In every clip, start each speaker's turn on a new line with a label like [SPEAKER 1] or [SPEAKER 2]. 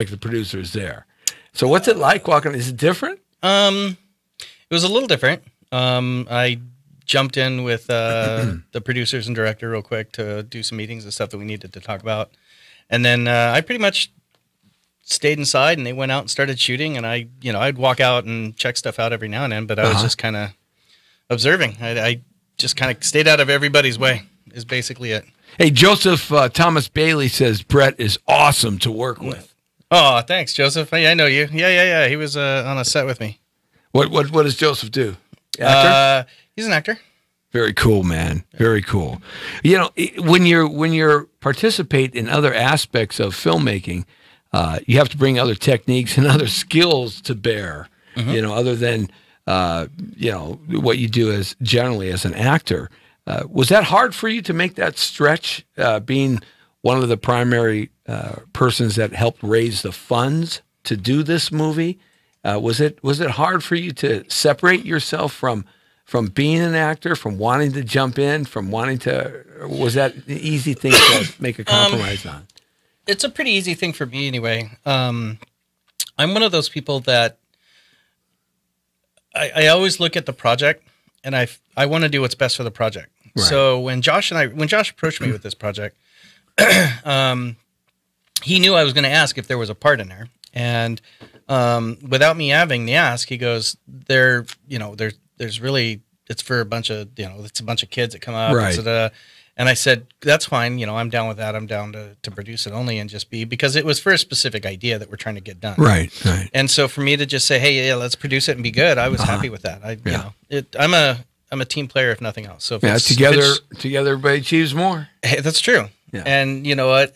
[SPEAKER 1] like the producers there. So what's it like walking? Is it different?
[SPEAKER 2] It was a little different. I jumped in with the producers and director real quick to do some meetings and stuff that we needed to talk about. And then I pretty much stayed inside, and they went out and started shooting. And I'd walk out and check stuff out every now and then, but I was just kind of observing. I just kind of stayed out of everybody's way is basically it.
[SPEAKER 1] Hey, Joseph Thomas Bailey says Brett is awesome to work with.
[SPEAKER 2] Oh, thanks, Joseph. Hey, I know you. Yeah. He was on a set with me.
[SPEAKER 1] What does Joseph do? Actor?
[SPEAKER 2] He's an actor.
[SPEAKER 1] Very cool, man. Very cool. You know, when you're participate in other aspects of filmmaking, you have to bring other techniques and other skills to bear. You know, other than what you do as generally as an actor. Was that hard for you to make that stretch, being one of the primary persons that helped raise the funds to do this movie? Was it hard for you to separate yourself from being an actor, from wanting to jump in, from wanting to? Was that an easy thing to make a compromise on?
[SPEAKER 2] It's a pretty easy thing for me anyway. I'm one of those people that I always look at the project, and I want to do what's best for the project. Right. So when Josh approached me with this project, he knew I was going to ask if there was a part in there, and without me having the ask, he goes, there's really, it's for a bunch of, it's a bunch of kids that come up.
[SPEAKER 1] Right.
[SPEAKER 2] And I said, that's fine. I'm down with that. I'm down to produce it only and just because it was for a specific idea that we're trying to get done.
[SPEAKER 1] Right.
[SPEAKER 2] And so for me to just say, hey, yeah, let's produce it and be good, I was happy with that. I'm a team player, if nothing else. So
[SPEAKER 1] together everybody achieves more.
[SPEAKER 2] Hey, that's true.
[SPEAKER 1] Yeah.
[SPEAKER 2] And you know what?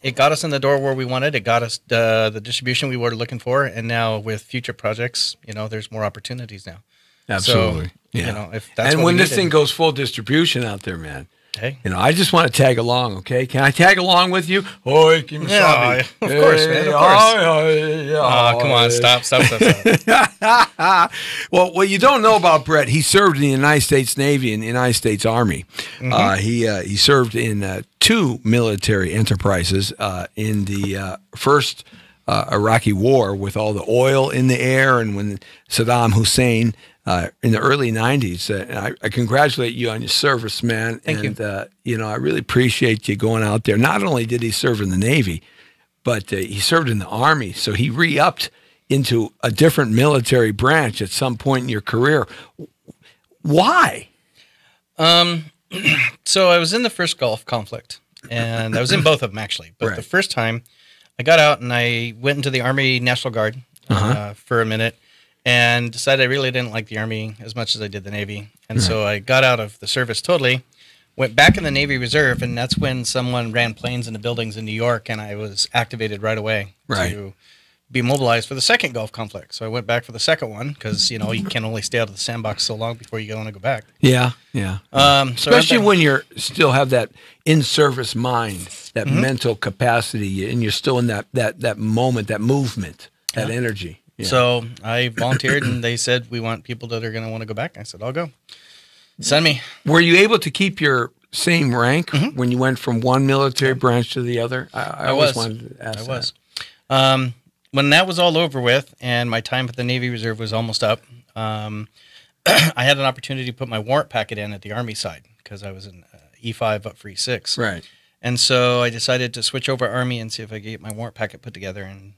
[SPEAKER 2] It got us in the door where we wanted. It got us the distribution we were looking for. And now with future projects, there's more opportunities now.
[SPEAKER 1] Absolutely.
[SPEAKER 2] So,
[SPEAKER 1] yeah.
[SPEAKER 2] If that's
[SPEAKER 1] and
[SPEAKER 2] what
[SPEAKER 1] when
[SPEAKER 2] we
[SPEAKER 1] this
[SPEAKER 2] needed.
[SPEAKER 1] thing goes full distribution out there, man.
[SPEAKER 2] Hey.
[SPEAKER 1] I just want to tag along, okay? Can I tag along with you?
[SPEAKER 2] Yeah, of course, man. Of course. Come on, stop.
[SPEAKER 1] Well, what you don't know about Brett, he served in the United States Navy and the United States Army. He served in 2 military enterprises in the first Iraqi war with all the oil in the air, and when Saddam Hussein in the early 90s. I congratulate you on your service, man.
[SPEAKER 2] Thank you.
[SPEAKER 1] I really appreciate you going out there. Not only did he serve in the Navy, but he served in the Army. So he re-upped into a different military branch at some point in your career. Why?
[SPEAKER 2] So I was in the first Gulf conflict, and I was in both of them, actually. But
[SPEAKER 1] Right.
[SPEAKER 2] the first time, I got out and I went into the Army National Guard for a minute, and decided I really didn't like the Army as much as I did the Navy. And so I got out of the service totally, went back in the Navy Reserve, and that's when someone ran planes into buildings in New York, and I was activated right away to be mobilized for the second Gulf conflict. So I went back for the second one because, you can only stay out of the sandbox so long before you want to go back.
[SPEAKER 1] Yeah.
[SPEAKER 2] So
[SPEAKER 1] Especially when you still have that in-service mind, that mental capacity, and you're still in that moment, that movement, that energy. Yeah.
[SPEAKER 2] So I volunteered, and they said, we want people that are going to want to go back. I said, I'll go. Send me.
[SPEAKER 1] Were you able to keep your same rank when you went from one military branch to the other? I always wanted to ask that.
[SPEAKER 2] I was. When that was all over with and my time at the Navy Reserve was almost up, I had an opportunity to put my warrant packet in at the Army side because I was in E5 up for E6.
[SPEAKER 1] Right.
[SPEAKER 2] And so I decided to switch over Army and see if I could get my warrant packet put together and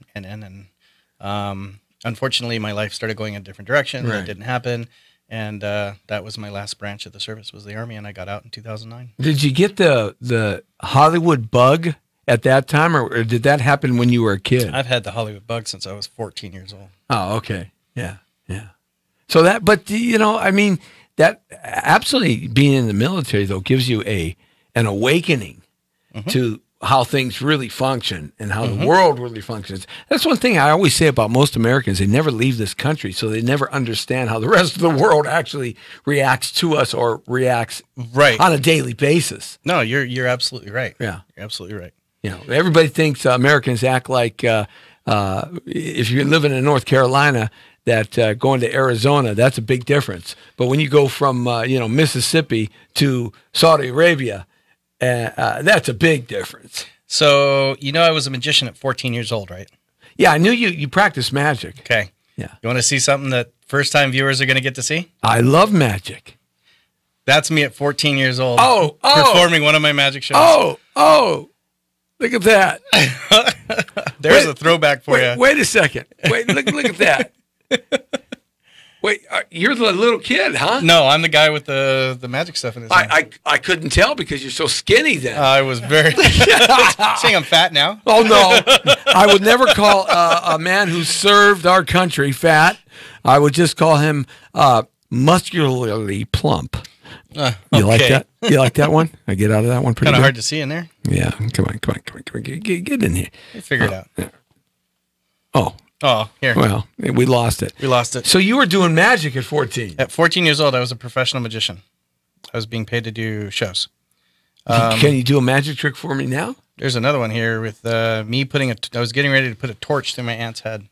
[SPEAKER 2] unfortunately, my life started going in a different direction.
[SPEAKER 1] Right.
[SPEAKER 2] That didn't happen. And that was my last branch of the service was the Army, and I got out in 2009.
[SPEAKER 1] Did you get the Hollywood bug at that time, or did that happen when you were a kid?
[SPEAKER 2] I've had the Hollywood bug since I was 14 years old.
[SPEAKER 1] Oh, okay. Yeah. So that, but that absolutely being in the military though gives you an awakening to how things really function and how the world really functions. That's one thing I always say about most Americans. They never leave this country, so they never understand how the rest of the world actually reacts to us or reacts on a daily basis.
[SPEAKER 2] No, you're absolutely right.
[SPEAKER 1] Yeah.
[SPEAKER 2] You're absolutely right.
[SPEAKER 1] Everybody thinks Americans act like if you're living in North Carolina, that going to Arizona, that's a big difference. But when you go from Mississippi to Saudi Arabia, that's a big difference.
[SPEAKER 2] So, I was a magician at 14 years old, right?
[SPEAKER 1] Yeah, I knew you practiced magic.
[SPEAKER 2] Okay.
[SPEAKER 1] Yeah.
[SPEAKER 2] You want to see something that first-time viewers are going to get to see?
[SPEAKER 1] I love magic.
[SPEAKER 2] That's me at 14 years old.
[SPEAKER 1] Oh.
[SPEAKER 2] Performing one of my magic shows.
[SPEAKER 1] Oh. Look at that.
[SPEAKER 2] There's a throwback for you.
[SPEAKER 1] Wait a second. Wait, look at that. Wait, you're the little kid, huh?
[SPEAKER 2] No, I'm the guy with the magic stuff in his hand.
[SPEAKER 1] I couldn't tell because you're so skinny then.
[SPEAKER 2] I was very... Saying I'm fat now?
[SPEAKER 1] Oh, no. I would never call a man who served our country fat. I would just call him muscularly plump. You like that? You like that one? I get out of that one pretty good?
[SPEAKER 2] Kind of hard to see in there.
[SPEAKER 1] Yeah. Come on. Get in here.
[SPEAKER 2] Figure it out.
[SPEAKER 1] Yeah. Oh.
[SPEAKER 2] Oh, here.
[SPEAKER 1] Well, we lost it.
[SPEAKER 2] We lost it.
[SPEAKER 1] So you were doing magic at 14.
[SPEAKER 2] At 14 years old, I was a professional magician. I was being paid to do shows.
[SPEAKER 1] Can you do a magic trick for me now?
[SPEAKER 2] There's another one here with me putting I was getting ready to put a torch through my aunt's head.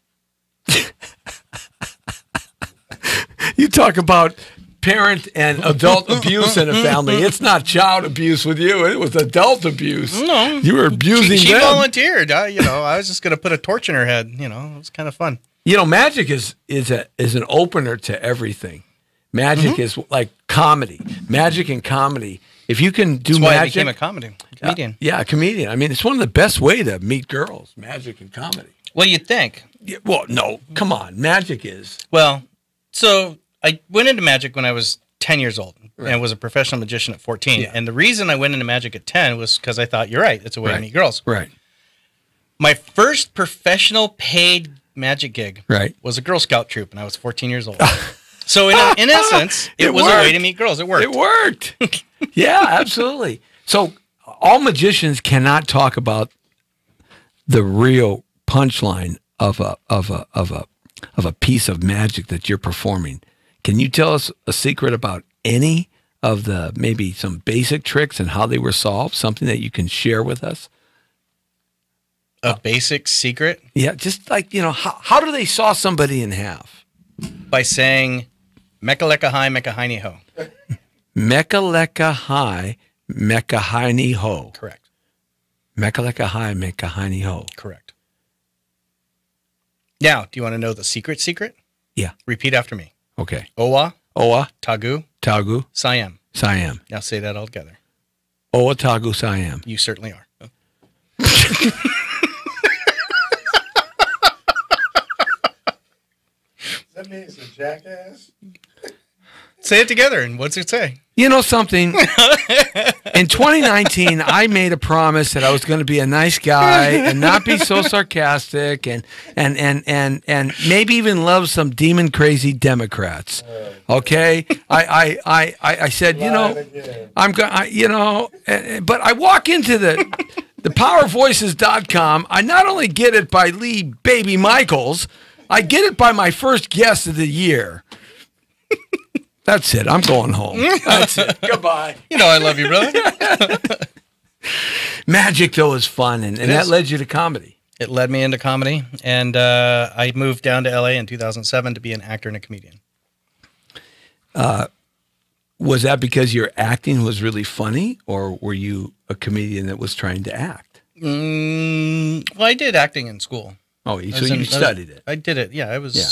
[SPEAKER 1] You talk about parent and adult abuse in a family. It's not child abuse with you. It was adult abuse.
[SPEAKER 2] No.
[SPEAKER 1] You were abusing
[SPEAKER 2] She
[SPEAKER 1] them.
[SPEAKER 2] volunteered. I was just going to put a torch in her head. It was kind of fun.
[SPEAKER 1] Magic is an opener to everything. Magic is like comedy. Magic and comedy. If you can do
[SPEAKER 2] That's why
[SPEAKER 1] magic,
[SPEAKER 2] I became a comedian.
[SPEAKER 1] Yeah, a comedian. I mean, it's one of the best way to meet girls. Magic and comedy.
[SPEAKER 2] Well, you'd think.
[SPEAKER 1] Yeah, well, no, come on. Magic is.
[SPEAKER 2] Well, so I went into magic when I was 10 years old and was a professional magician at 14.
[SPEAKER 1] Yeah.
[SPEAKER 2] And the reason I went into magic at 10 was because I thought, you're right, it's a way to meet girls.
[SPEAKER 1] Right.
[SPEAKER 2] My first professional paid magic gig
[SPEAKER 1] Right.
[SPEAKER 2] was a Girl Scout troop, and I was 14 years old. So in essence, it was a way to meet girls. It worked.
[SPEAKER 1] It worked. Yeah, absolutely. So all magicians cannot talk about the real punchline of a piece of magic that you're performing. Can you tell us a secret about any of the maybe some basic tricks and how they were solved? Something that you can share with us?
[SPEAKER 2] A basic secret?
[SPEAKER 1] Yeah, just like, how do they saw somebody in half?
[SPEAKER 2] By saying, Mecca Lecca Hi, Mecca Heine Ho.
[SPEAKER 1] Mecca Lecca Hi, Mecca Heine Ho.
[SPEAKER 2] Correct.
[SPEAKER 1] Mecca Lecca Hi, Mecca Heine Ho.
[SPEAKER 2] Correct. Now, do you want to know the secret?
[SPEAKER 1] Yeah.
[SPEAKER 2] Repeat after me.
[SPEAKER 1] Okay.
[SPEAKER 2] Owa,
[SPEAKER 1] Oa,
[SPEAKER 2] Tagu,
[SPEAKER 1] Tagu,
[SPEAKER 2] Siam.
[SPEAKER 1] Siam.
[SPEAKER 2] Now say that all together.
[SPEAKER 1] Oa, Tagu, Siam.
[SPEAKER 2] You certainly are.
[SPEAKER 3] That means a jackass?
[SPEAKER 2] Say it together, and what's it say?
[SPEAKER 1] You know something? In 2019, I made a promise that I was going to be a nice guy and not be so sarcastic and maybe even love some demon crazy Democrats. Okay, I said, I'm going, but I walk into the powervoices.com. I not only get it by Lee Baby Michaels, I get it by my first guest of the year. That's it. I'm going home. That's it. Goodbye.
[SPEAKER 2] I love you, brother.
[SPEAKER 1] Magic, though, is fun, and that led you to comedy.
[SPEAKER 2] It led me into comedy, and I moved down to LA in 2007 to be an actor and a comedian.
[SPEAKER 1] Was that because your acting was really funny, or were you a comedian that was trying to act?
[SPEAKER 2] Well, I did acting in school.
[SPEAKER 1] Oh, so you studied it.
[SPEAKER 2] I did it. Yeah, I was. Yeah.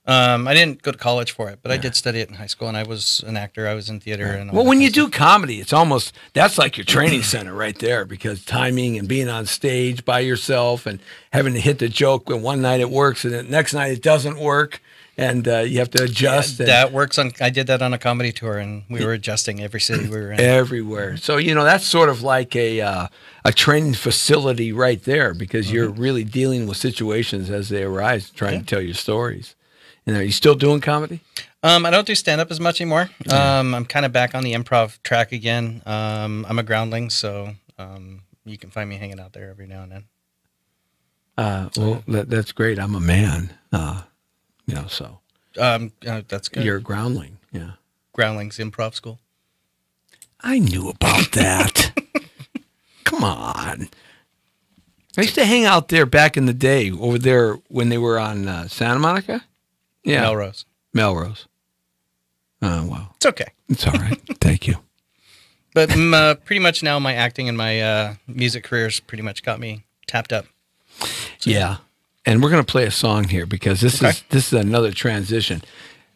[SPEAKER 2] I didn't go to college for it, but I did study it in high school, and I was an actor. I was in theater. And all
[SPEAKER 1] when you do comedy, it's almost, that's like your training center right there, because timing and being on stage by yourself and having to hit the joke when one night it works and the next night it doesn't work, and you have to adjust.
[SPEAKER 2] Yeah, that works on. I did that on a comedy tour, and we were adjusting every city we were in.
[SPEAKER 1] Everywhere. So that's sort of like a training facility right there, because you're really dealing with situations as they arise, trying to tell your stories. And are you still doing comedy?
[SPEAKER 2] I don't do stand-up as much anymore. I'm kind of back on the improv track again. I'm a groundling, so you can find me hanging out there every now and then.
[SPEAKER 1] Well, that's great. I'm a man, so.
[SPEAKER 2] That's good.
[SPEAKER 1] You're a groundling, yeah.
[SPEAKER 2] Groundlings Improv School.
[SPEAKER 1] I knew about that. Come on. I used to hang out there back in the day, over there when they were on Santa Monica. Yeah. Melrose. Oh, wow.
[SPEAKER 2] It's okay.
[SPEAKER 1] It's all right. Thank you.
[SPEAKER 2] But pretty much now my acting and my music careers pretty much got me tapped up. So,
[SPEAKER 1] yeah. and we're going to play a song here because this is another transition.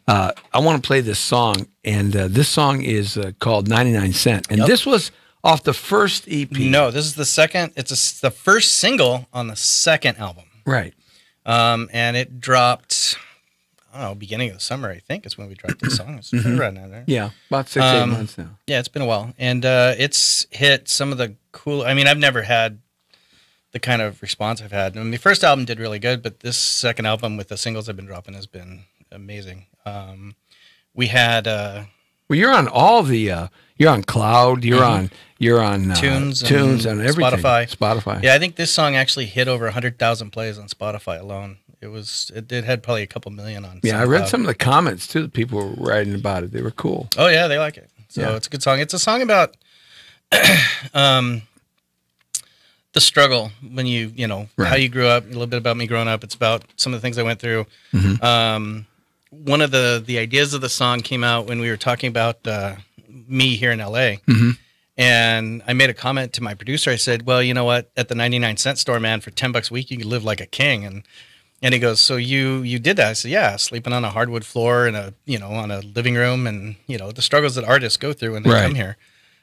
[SPEAKER 1] I want to play this song, and this song is called 99 Cent, and this was off the first EP.
[SPEAKER 2] No, this is the second. It's the first single on the second album.
[SPEAKER 1] Right.
[SPEAKER 2] And it dropped, I don't know, beginning of the summer, I think is when we dropped the song. It's right now there.
[SPEAKER 1] Yeah, about 6-8 months now.
[SPEAKER 2] Yeah, it's been a while. And it's hit some of the cool, I mean, I've never had the kind of response I've had. I mean, the first album did really good, but this second album with the singles I've been dropping has been amazing. We had... well,
[SPEAKER 1] you're on all the... you're on Cloud. You're on
[SPEAKER 2] Tunes
[SPEAKER 1] and everything.
[SPEAKER 2] Spotify. Yeah, I think this song actually hit over 100,000 plays on Spotify alone. It had probably a couple million on.
[SPEAKER 1] Yeah,
[SPEAKER 2] SoundCloud.
[SPEAKER 1] I read some of the comments too. The people were writing about it. They were cool.
[SPEAKER 2] Oh yeah, they like it. So it's a good song. It's a song about the struggle when you know how you grew up. A little bit about me growing up. It's about some of the things I went through. One of the ideas of the song came out when we were talking about me here in LA. And I made a comment to my producer. I said, well, you know what? At the 99 cent store, man, for $10 a week, you can live like a king. And he goes, so you did that? I said, yeah, sleeping on a hardwood floor in on a living room, and the struggles that artists go through when they come here.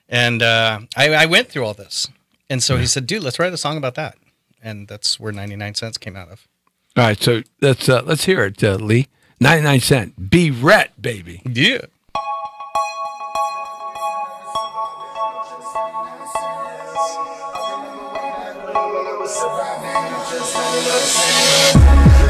[SPEAKER 2] And I went through all this. And so he said, dude, let's write a song about that. And that's where 99 cents came out of.
[SPEAKER 1] All right, so let's hear it, Lee. 99 Cent, Be Rhett, baby.
[SPEAKER 2] Yeah.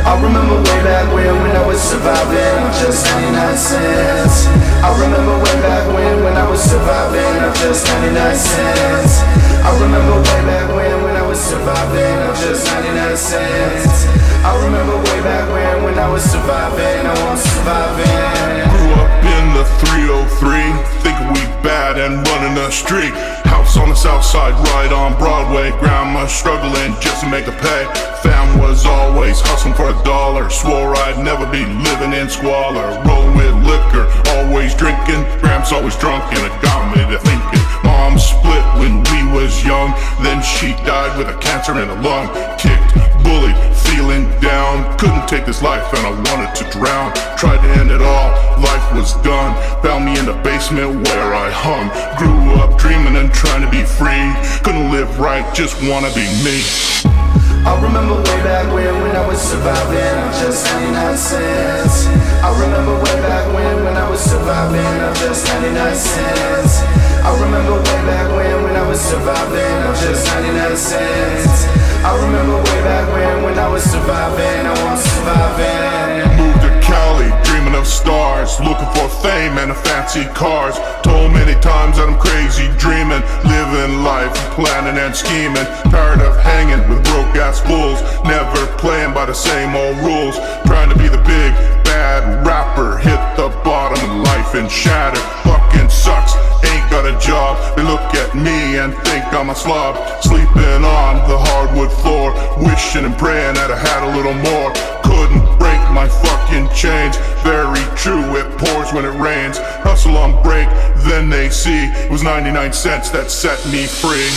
[SPEAKER 4] I remember way back when I was surviving on just 99 cents. I remember way back when I was surviving on just 99 cents. I remember way back when I was surviving on just 99 cents. I remember way back when I was surviving, I was surviving.
[SPEAKER 5] Grew up in the 303, thinking we bad and running the street. House on the south side, right on Broadway. Grandma struggling just to make the pay. Fam was always hustling for $1. Swore I'd never be living in squalor. Roll with liquor, always drinking. Gramps always drunk, and it got me to thinking. Mom split when we was young, then she died with a cancer in her lung. Kicked, bullied, feeling down. Couldn't take this life and I wanted to drown. Tried to end it all, life was done. Found me in the basement where I hung. Grew up dreaming and trying to be free. Couldn't live right, just wanna be me.
[SPEAKER 4] I remember way back when I was surviving on just 99 cents. I remember way back when I was surviving on just 99 cents. I remember way back when I was surviving on just 99 cents. I remember way back when I was surviving, I was surviving.
[SPEAKER 5] Moved to Cali, dreaming of stars, looking for fame and fancy cars. Told many times that I'm crazy dreaming, living life, planning and scheming. Tired of hanging with broke ass fools, never playing by the same old rules. Trying to be the big bad rapper, hit the bottom of life and shatter. Fucking sucks, ain't got a job. They look at me and think I'm a slob. Sleeping on the hardwood floor, wishing and praying that I had a little more. Couldn't break my fucking chains. Very true, it pours when it rains. Hustle on break, then they see it was 99 cents that set me free.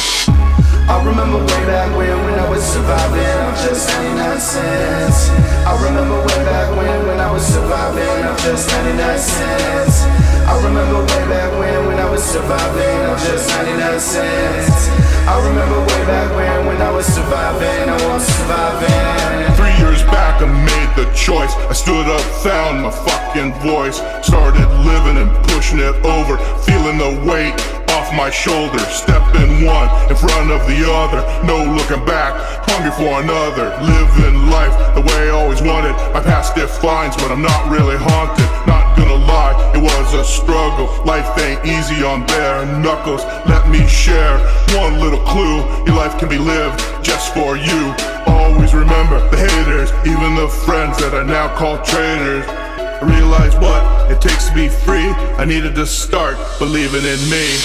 [SPEAKER 4] I remember way back when I was surviving on just 99 cents. I remember way back when I was surviving on just 99 cents. I remember way back when I was surviving on just 99 cents. I remember way back when I was surviving, I was surviving.
[SPEAKER 5] 3 years back I made the choice. I stood up, found my fucking voice. Started living and pushing it over, feeling the weight off my shoulders. Stepping one in front of the other, no looking back, hungry for another. Living life the way I always wanted. My past defines, but I'm not really haunted. Not gonna lie, it was a struggle. Life ain't easy on bare knuckles. Let me share one little clue. Your life can be lived just for you. Always remember the haters, even the friends that I now call traitors. I realized what it takes to be free. I needed to start believing in me.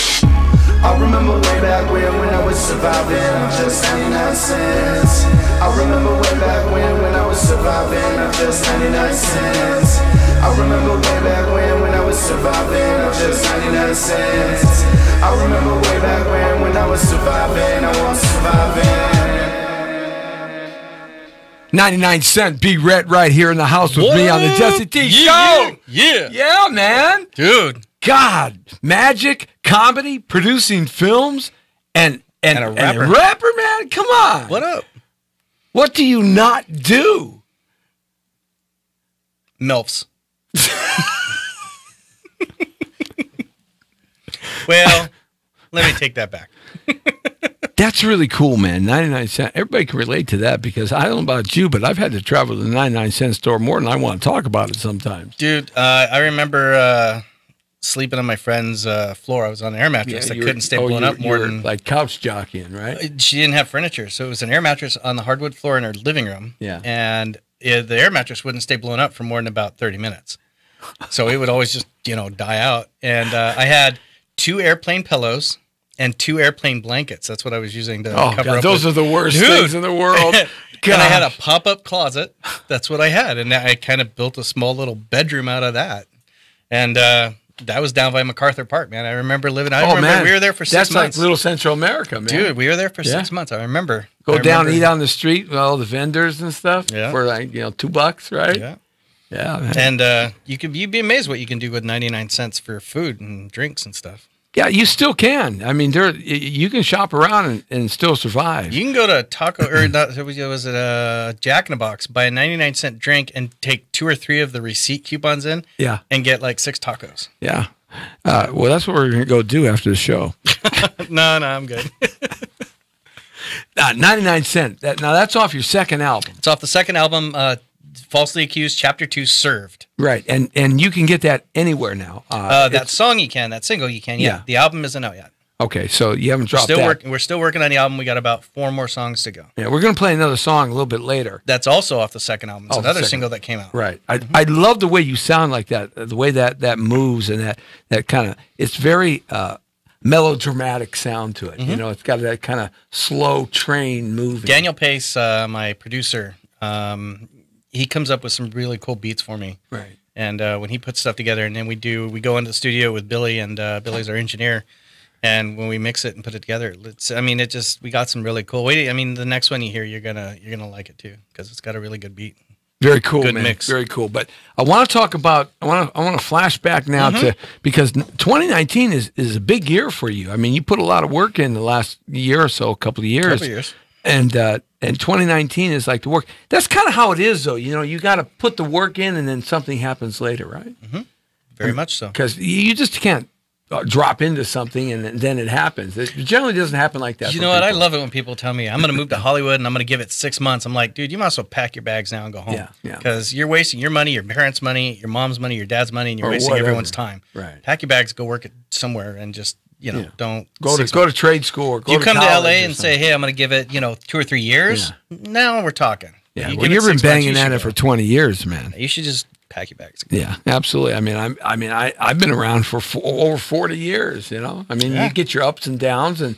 [SPEAKER 4] I remember way back when I was surviving on just 99 cents. I remember way back when I was surviving on just 99 cents. I remember way back when I was surviving on just 99 cents. I remember way back when I was surviving, I was surviving.
[SPEAKER 1] 99 Cent B Rhett right here in the house with me on the Jesse T Show. Yeah, man.
[SPEAKER 2] Dude.
[SPEAKER 1] God, magic, comedy, producing films, and
[SPEAKER 2] a rapper.
[SPEAKER 1] Man. Come on.
[SPEAKER 2] What up?
[SPEAKER 1] What do you not do?
[SPEAKER 2] MILFs. Well, let me take that back.
[SPEAKER 1] That's really cool, man. 99 Cent. Everybody can relate to that because I don't know about you, but I've had to travel to the 99 Cent store more than I want to talk about it sometimes.
[SPEAKER 2] Dude, I remember sleeping on my friend's floor. I was on an air mattress. I couldn't stay blown up more than...
[SPEAKER 1] like couch jockeying, right?
[SPEAKER 2] She didn't have furniture, so it was an air mattress on the hardwood floor in her living room.
[SPEAKER 1] Yeah.
[SPEAKER 2] And the air mattress wouldn't stay blown up for more than about 30 minutes. So it would always just, die out. And I had 2 airplane pillows and 2 airplane blankets. That's what I was using to cover up.
[SPEAKER 1] Those are the worst things in the world.
[SPEAKER 2] And I had a pop-up closet. That's what I had. And I kind of built a small little bedroom out of that. And that was down by MacArthur Park, man. I remember living. I remember we were there for 6 months.
[SPEAKER 1] That's like little Central America, man.
[SPEAKER 2] Dude, we were there for 6 months. I remember.
[SPEAKER 1] Go down, eat on the street with all the vendors and stuff for like, $2, right?
[SPEAKER 2] Yeah.
[SPEAKER 1] Yeah, man.
[SPEAKER 2] And you'd be amazed what you can do with 99 cents for food and drinks and stuff.
[SPEAKER 1] Yeah, you still can. I mean, you can shop around and still survive.
[SPEAKER 2] You can go to Taco or not, was it Jack in the Box, buy a 99 cent drink and take 2 or 3 of the receipt coupons in.
[SPEAKER 1] Yeah,
[SPEAKER 2] and get like 6 tacos.
[SPEAKER 1] Yeah. Well, that's what we're gonna go do after the show.
[SPEAKER 2] No, I'm good.
[SPEAKER 1] 99 Cent. Now that's off your second album.
[SPEAKER 2] It's off the second album, Falsely Accused, Chapter 2, Served.
[SPEAKER 1] Right, and you can get that anywhere now.
[SPEAKER 2] That song you can, that single you can. Yeah. The album isn't out yet.
[SPEAKER 1] Okay, so you haven't dropped that.
[SPEAKER 2] We're still working on the album. We got about 4 more songs to go.
[SPEAKER 1] Yeah, we're going to play another song a little bit later.
[SPEAKER 2] That's also off the second album. It's another single that came out.
[SPEAKER 1] Right. I love the way you sound like that, the way that moves and that kind of, it's very melodramatic sound to it. Mm-hmm. It's got that kind of slow train moving.
[SPEAKER 2] Daniel Pace, my producer, he comes up with some really cool beats for me.
[SPEAKER 1] Right.
[SPEAKER 2] And when he puts stuff together, and then we go into the studio with Billy, and Billy's our engineer. And when we mix it and put it together, we got some really cool. The next one you hear, you're gonna like it too, because it's got a really good beat.
[SPEAKER 1] Very cool,
[SPEAKER 2] good
[SPEAKER 1] man.
[SPEAKER 2] Mix.
[SPEAKER 1] Very cool. But I want to talk about. I want to flash back now to, because 2019 is a big year for you. I mean, you put a lot of work in the last year or so, couple of years. And 2019 is like the work. That's kind of how it is, though. You got to put the work in, and then something happens later, right?
[SPEAKER 2] Mm-hmm. Very much so.
[SPEAKER 1] Because you just can't drop into something and then it happens. It generally doesn't happen like that.
[SPEAKER 2] You know what? I love it when people tell me, I'm going to move to Hollywood and I'm going to give it 6 months. I'm like, dude, you might as well pack your bags now and go home.
[SPEAKER 1] Yeah.
[SPEAKER 2] Because you're wasting your money, your parents' money, your mom's money, your dad's money, and you're wasting everyone's time.
[SPEAKER 1] Right.
[SPEAKER 2] Pack your bags, go work it somewhere, and just, don't
[SPEAKER 1] go to trade school or go
[SPEAKER 2] you
[SPEAKER 1] to
[SPEAKER 2] come to
[SPEAKER 1] college
[SPEAKER 2] LA and say, hey, I'm going to give it, 2 or 2 years. Yeah. Now we're talking.
[SPEAKER 1] Yeah. You've been banging at it for 20 years, man.
[SPEAKER 2] You should just pack your bags.
[SPEAKER 1] Yeah, absolutely. I've been around for over 40 years. You get your ups and downs, and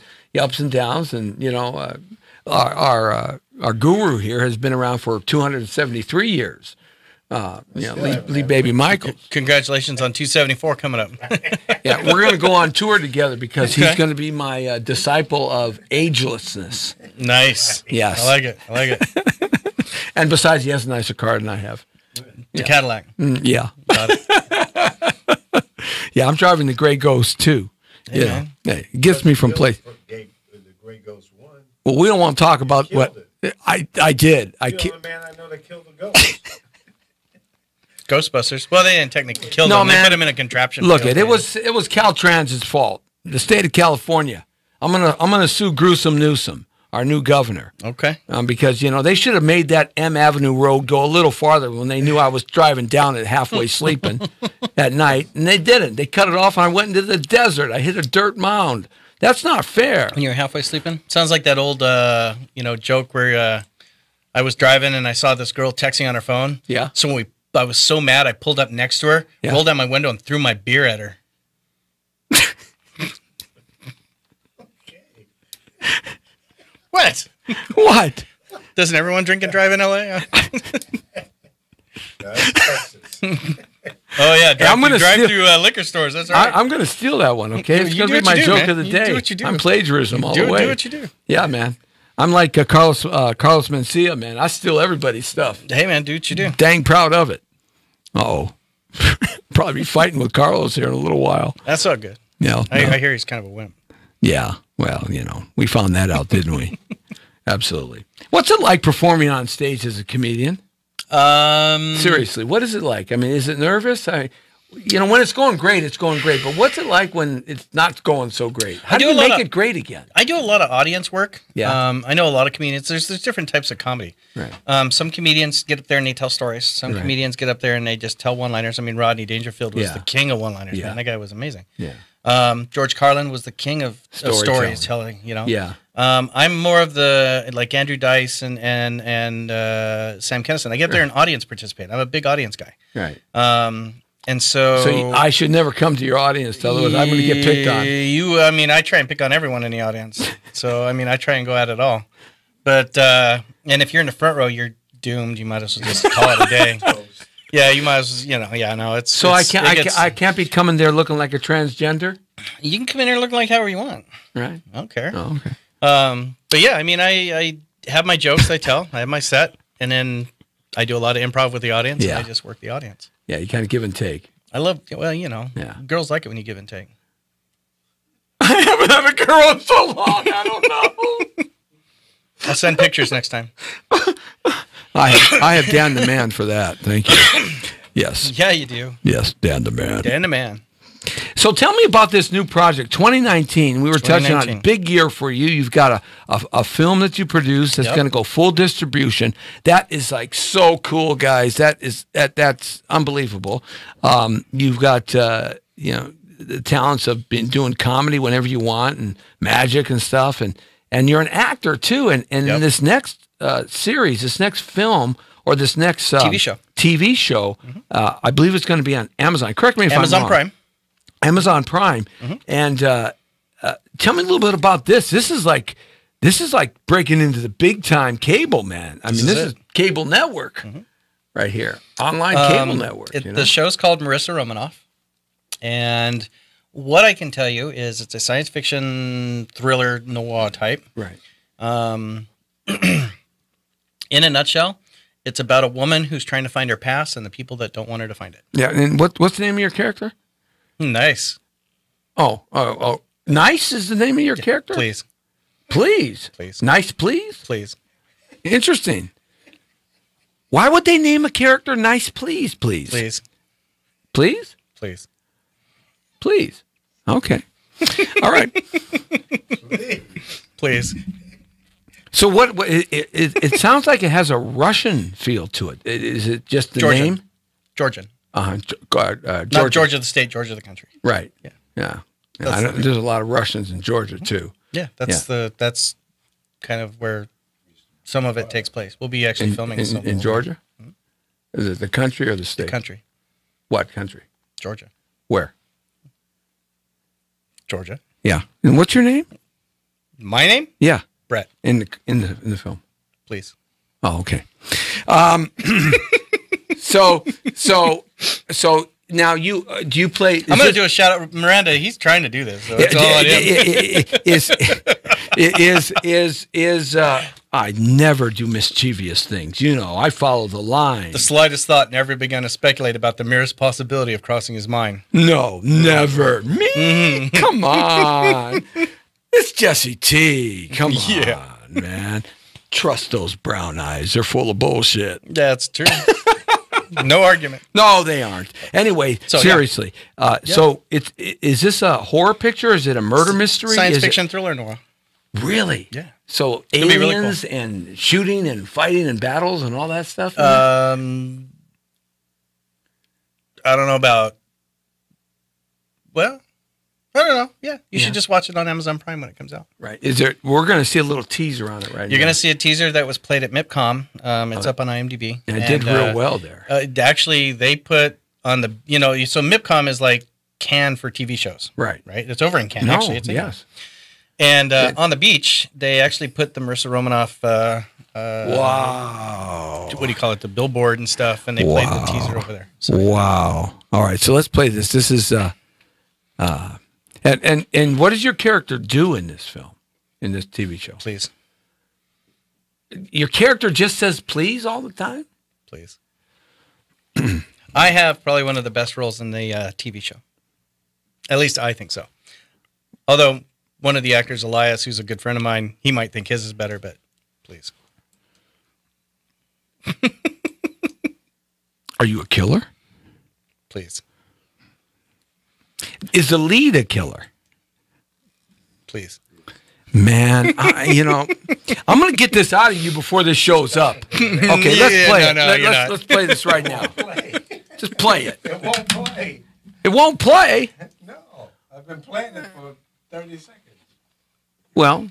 [SPEAKER 1] our guru here has been around for 273 years. Lee Baby Michaels.
[SPEAKER 2] Congratulations on 274 coming up.
[SPEAKER 1] Yeah, we're going to go on tour together because he's going to be my disciple of agelessness.
[SPEAKER 2] Nice.
[SPEAKER 1] Yes,
[SPEAKER 2] I like it.
[SPEAKER 1] And besides, he has a nicer car than I have.
[SPEAKER 2] The Cadillac.
[SPEAKER 1] Yeah.
[SPEAKER 2] Got it.
[SPEAKER 1] Yeah, I'm driving the Grey Ghost too.
[SPEAKER 2] Yeah.
[SPEAKER 1] It gets me from place.
[SPEAKER 3] The Grey Ghost won.
[SPEAKER 1] Well, we don't want to talk about what I did.
[SPEAKER 3] Man, I know they killed the ghost.
[SPEAKER 2] Ghostbusters. Well, they didn't technically kill them.
[SPEAKER 1] Man.
[SPEAKER 2] They put them in a contraption.
[SPEAKER 1] Look, it was Caltrans's fault. The state of California. I'm gonna sue Gruesome Newsom, our new governor.
[SPEAKER 2] Okay.
[SPEAKER 1] Because they should have made that M Avenue road go a little farther when they knew I was driving down it halfway sleeping at night, and they didn't. They cut it off, and I went into the desert. I hit a dirt mound. That's not fair.
[SPEAKER 2] When you were halfway sleeping? Sounds like that old joke where I was driving and I saw this girl texting on her phone.
[SPEAKER 1] Yeah.
[SPEAKER 2] So I was so mad I pulled up next to her, rolled down my window, and threw my beer at her. What?
[SPEAKER 1] What?
[SPEAKER 2] Doesn't everyone drink and drive in LA? Oh yeah, drive through liquor stores. That's right.
[SPEAKER 1] I'm going to steal that one. Okay, it's going to be my joke of the day.
[SPEAKER 2] Do what you do.
[SPEAKER 1] I'm plagiarism all the way.
[SPEAKER 2] Do what you do.
[SPEAKER 1] Yeah, man. I'm like Carlos Mencia, man. I steal everybody's stuff.
[SPEAKER 2] Hey, man, do what you do.
[SPEAKER 1] Dang proud of it. Uh-oh. Probably be fighting with Carlos here in a little while.
[SPEAKER 2] That's all good.
[SPEAKER 1] No,
[SPEAKER 2] I hear he's kind of a wimp.
[SPEAKER 1] Yeah. Well, we found that out, didn't we? Absolutely. What's it like performing on stage as a comedian? Seriously, what is it like? I mean, is it nervous? When it's going great, it's going great. But what's it like when it's not going so great? How do you make it great again?
[SPEAKER 2] I do a lot of audience work.
[SPEAKER 1] Yeah.
[SPEAKER 2] I know a lot of comedians. There's different types of comedy.
[SPEAKER 1] Right.
[SPEAKER 2] Some comedians get up there and they tell stories. Some comedians get up there and they just tell one-liners. I mean, Rodney Dangerfield was the king of one-liners.
[SPEAKER 1] Yeah.
[SPEAKER 2] Man, that guy was amazing.
[SPEAKER 1] Yeah.
[SPEAKER 2] George Carlin was the king of storytelling.
[SPEAKER 1] Yeah.
[SPEAKER 2] I'm more of the like Andrew Dice and Sam Kinison. I get up there and audience participate. I'm a big audience guy.
[SPEAKER 1] Right.
[SPEAKER 2] And so
[SPEAKER 1] I should never come to your audience, otherwise I'm going to get picked on.
[SPEAKER 2] I try and pick on everyone in the audience. So, I try and go at it all. But, and if you're in the front row, you're doomed. You might as well just call it a day. Yeah, you might as well, no, it's...
[SPEAKER 1] So I can't be coming there looking like a transgender?
[SPEAKER 2] You can come in here looking like however you want.
[SPEAKER 1] Right.
[SPEAKER 2] I don't care.
[SPEAKER 1] Oh, okay.
[SPEAKER 2] But yeah, I have my jokes I tell. I have my set, and then I do a lot of improv with the audience, and I just work the audience.
[SPEAKER 1] Yeah, you kind of give and take.
[SPEAKER 2] I love, girls like it when you give and take.
[SPEAKER 1] I haven't had a girl in so long, I don't know.
[SPEAKER 2] I'll send pictures next time.
[SPEAKER 1] I have Dan the Man for that. Thank you. Yes.
[SPEAKER 2] Yeah, you do.
[SPEAKER 1] Yes, Dan the Man.
[SPEAKER 2] Dan the Man.
[SPEAKER 1] So tell me about this new project, 2019. We were touching on a big year for you. You've got a film that you produced that's going to go full distribution. That is like so cool, guys. That's unbelievable. You've got the talents of being doing comedy whenever you want and magic and stuff, and you're an actor too. And in this next series, this next film, or this next TV show, I believe it's going to be on Amazon. Correct me if I'm wrong. Amazon Prime. And tell me a little bit about this. This is like breaking into the big time cable, man. I mean, this is cable network right here, online cable network.
[SPEAKER 2] The show's called Marissa Romanoff, and what I can tell you is it's a science fiction thriller noir type.
[SPEAKER 1] Right.
[SPEAKER 2] In a nutshell, it's about a woman who's trying to find her past and the people that don't want her to find it.
[SPEAKER 1] Yeah, and what's the name of your character?
[SPEAKER 2] Nice.
[SPEAKER 1] Oh, Nice is the name of your character?
[SPEAKER 2] Please.
[SPEAKER 1] Nice, please?
[SPEAKER 2] Please.
[SPEAKER 1] Interesting. Why would they name a character Nice, please?
[SPEAKER 2] Please.
[SPEAKER 1] Please? Please. Okay. All right.
[SPEAKER 2] Please.
[SPEAKER 1] So it sounds like it has a Russian feel to it. Is it just the name?
[SPEAKER 2] Georgian.
[SPEAKER 1] Georgia.
[SPEAKER 2] Not Georgia the state, Georgia the country.
[SPEAKER 1] Right. Yeah. There's a lot of Russians in Georgia too.
[SPEAKER 2] Yeah, that's kind of where some of it takes place. We'll be actually filming
[SPEAKER 1] in Georgia. Is it the country or the state?
[SPEAKER 2] The country.
[SPEAKER 1] What country?
[SPEAKER 2] Georgia.
[SPEAKER 1] Where?
[SPEAKER 2] Georgia.
[SPEAKER 1] Yeah. And what's your name?
[SPEAKER 2] My name?
[SPEAKER 1] Yeah.
[SPEAKER 2] Brett.
[SPEAKER 1] In the film.
[SPEAKER 2] Please.
[SPEAKER 1] Oh, okay. So now do you play?
[SPEAKER 2] I'm going to do a shout out, Miranda. He's trying to do this. So that's all I am. I never do mischievous things. I follow the line. The slightest thought never began to speculate about the merest possibility of crossing his mind.
[SPEAKER 1] No, never. Me? Come on. It's Jesse T. Come on, man. Trust those brown eyes. They're full of bullshit.
[SPEAKER 2] That's true. No argument.
[SPEAKER 1] No, they aren't. Anyway, seriously. So is this a horror picture? Is it a murder mystery?
[SPEAKER 2] Science fiction thriller noir.
[SPEAKER 1] Really?
[SPEAKER 2] Yeah.
[SPEAKER 1] So aliens really cool. And shooting and fighting and battles and all that stuff?
[SPEAKER 2] I don't know about... Well... I don't know. Yeah, you should just watch it on Amazon Prime when it comes out.
[SPEAKER 1] Right. We're going to see a little teaser on it right now.
[SPEAKER 2] You're going to see a teaser that was played at MIPCOM. It's up on IMDb.
[SPEAKER 1] And it did real well there.
[SPEAKER 2] Actually, they put on the, so MIPCOM is like Cannes for TV shows.
[SPEAKER 1] Right.
[SPEAKER 2] Right? It's over in Cannes, actually. It's
[SPEAKER 1] yes.
[SPEAKER 2] And on the beach, they actually put the Marissa Romanoff,
[SPEAKER 1] wow.
[SPEAKER 2] What do you call it? The billboard and stuff. And they played the teaser over there.
[SPEAKER 1] So, wow. All right. So let's play this. This is... And what does your character do in this film, in this TV show?
[SPEAKER 2] Please.
[SPEAKER 1] your character just says please all the time?
[SPEAKER 2] Please. I have probably one of the best roles in the TV show. At least I think so. Although one of the actors, Elias, who's a good friend of mine, he might think his is better, but please.
[SPEAKER 1] Are you a killer?
[SPEAKER 2] Please.
[SPEAKER 1] Is the lead a killer?
[SPEAKER 2] Please.
[SPEAKER 1] Man, I'm going to get this out of you before this show's up. Okay, let's play it. Let's play this right now. Just play it.
[SPEAKER 3] It won't play.
[SPEAKER 1] It won't play?
[SPEAKER 3] No, I've been playing it for 30 seconds.
[SPEAKER 1] Well,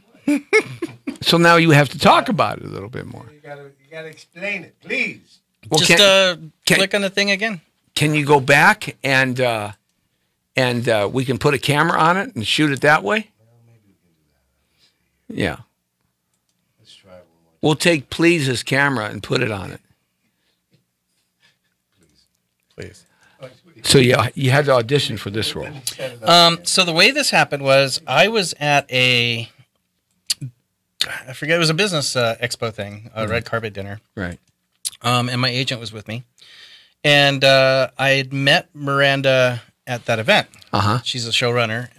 [SPEAKER 1] so now you have to talk about it a little bit more.
[SPEAKER 3] You gotta explain it, please.
[SPEAKER 1] Well,
[SPEAKER 2] Just click on the thing again.
[SPEAKER 1] Can you go back and we can put a camera on it and shoot it that way?
[SPEAKER 3] Well, maybe we can do that.
[SPEAKER 1] Yeah.
[SPEAKER 3] Let's try one more.
[SPEAKER 1] We'll take Please's camera and put it on it.
[SPEAKER 2] Please.
[SPEAKER 1] So you had to audition for this role.
[SPEAKER 2] So the way this happened was I was at I forget, it was a business expo thing, a red carpet dinner.
[SPEAKER 1] Right.
[SPEAKER 2] And my agent was with me. And I had met Miranda at that event.
[SPEAKER 1] Uh-huh.
[SPEAKER 2] She's a showrunner.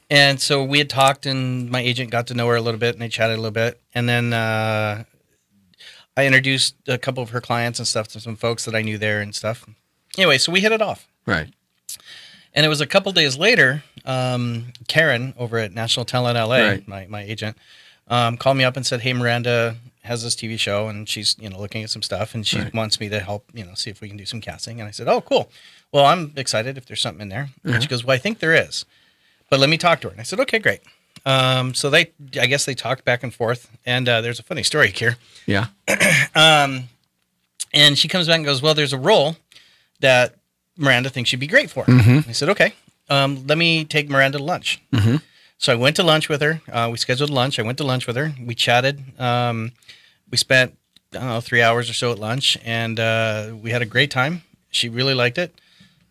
[SPEAKER 2] And so we had talked, and my agent got to know her a little bit, and they chatted a little bit. And then I introduced a couple of her clients and stuff to some folks that I knew there and stuff. Anyway, so we hit it off.
[SPEAKER 1] Right.
[SPEAKER 2] And it was a couple days later, Karen over at National Talent LA,
[SPEAKER 1] Right.
[SPEAKER 2] my agent, called me up and said, "Hey, Miranda has this TV show, and she's looking at some stuff, and she wants me to help see if we can do some casting." And I said, "Oh, cool. Well, I'm excited if there's something in there." And she goes, "Well, I think there is, but let me talk to her." And I said, "Okay, great." So I guess they talked back and forth, and there's a funny story here.
[SPEAKER 1] Yeah.
[SPEAKER 2] And she comes back and goes, "Well, there's a role that Miranda thinks you'd be great for." I said, "Okay, let me take Miranda to lunch." So I went to lunch with her. We scheduled lunch. I went to lunch with her. We chatted. We spent, 3 hours or so at lunch, and we had a great time. She really liked it.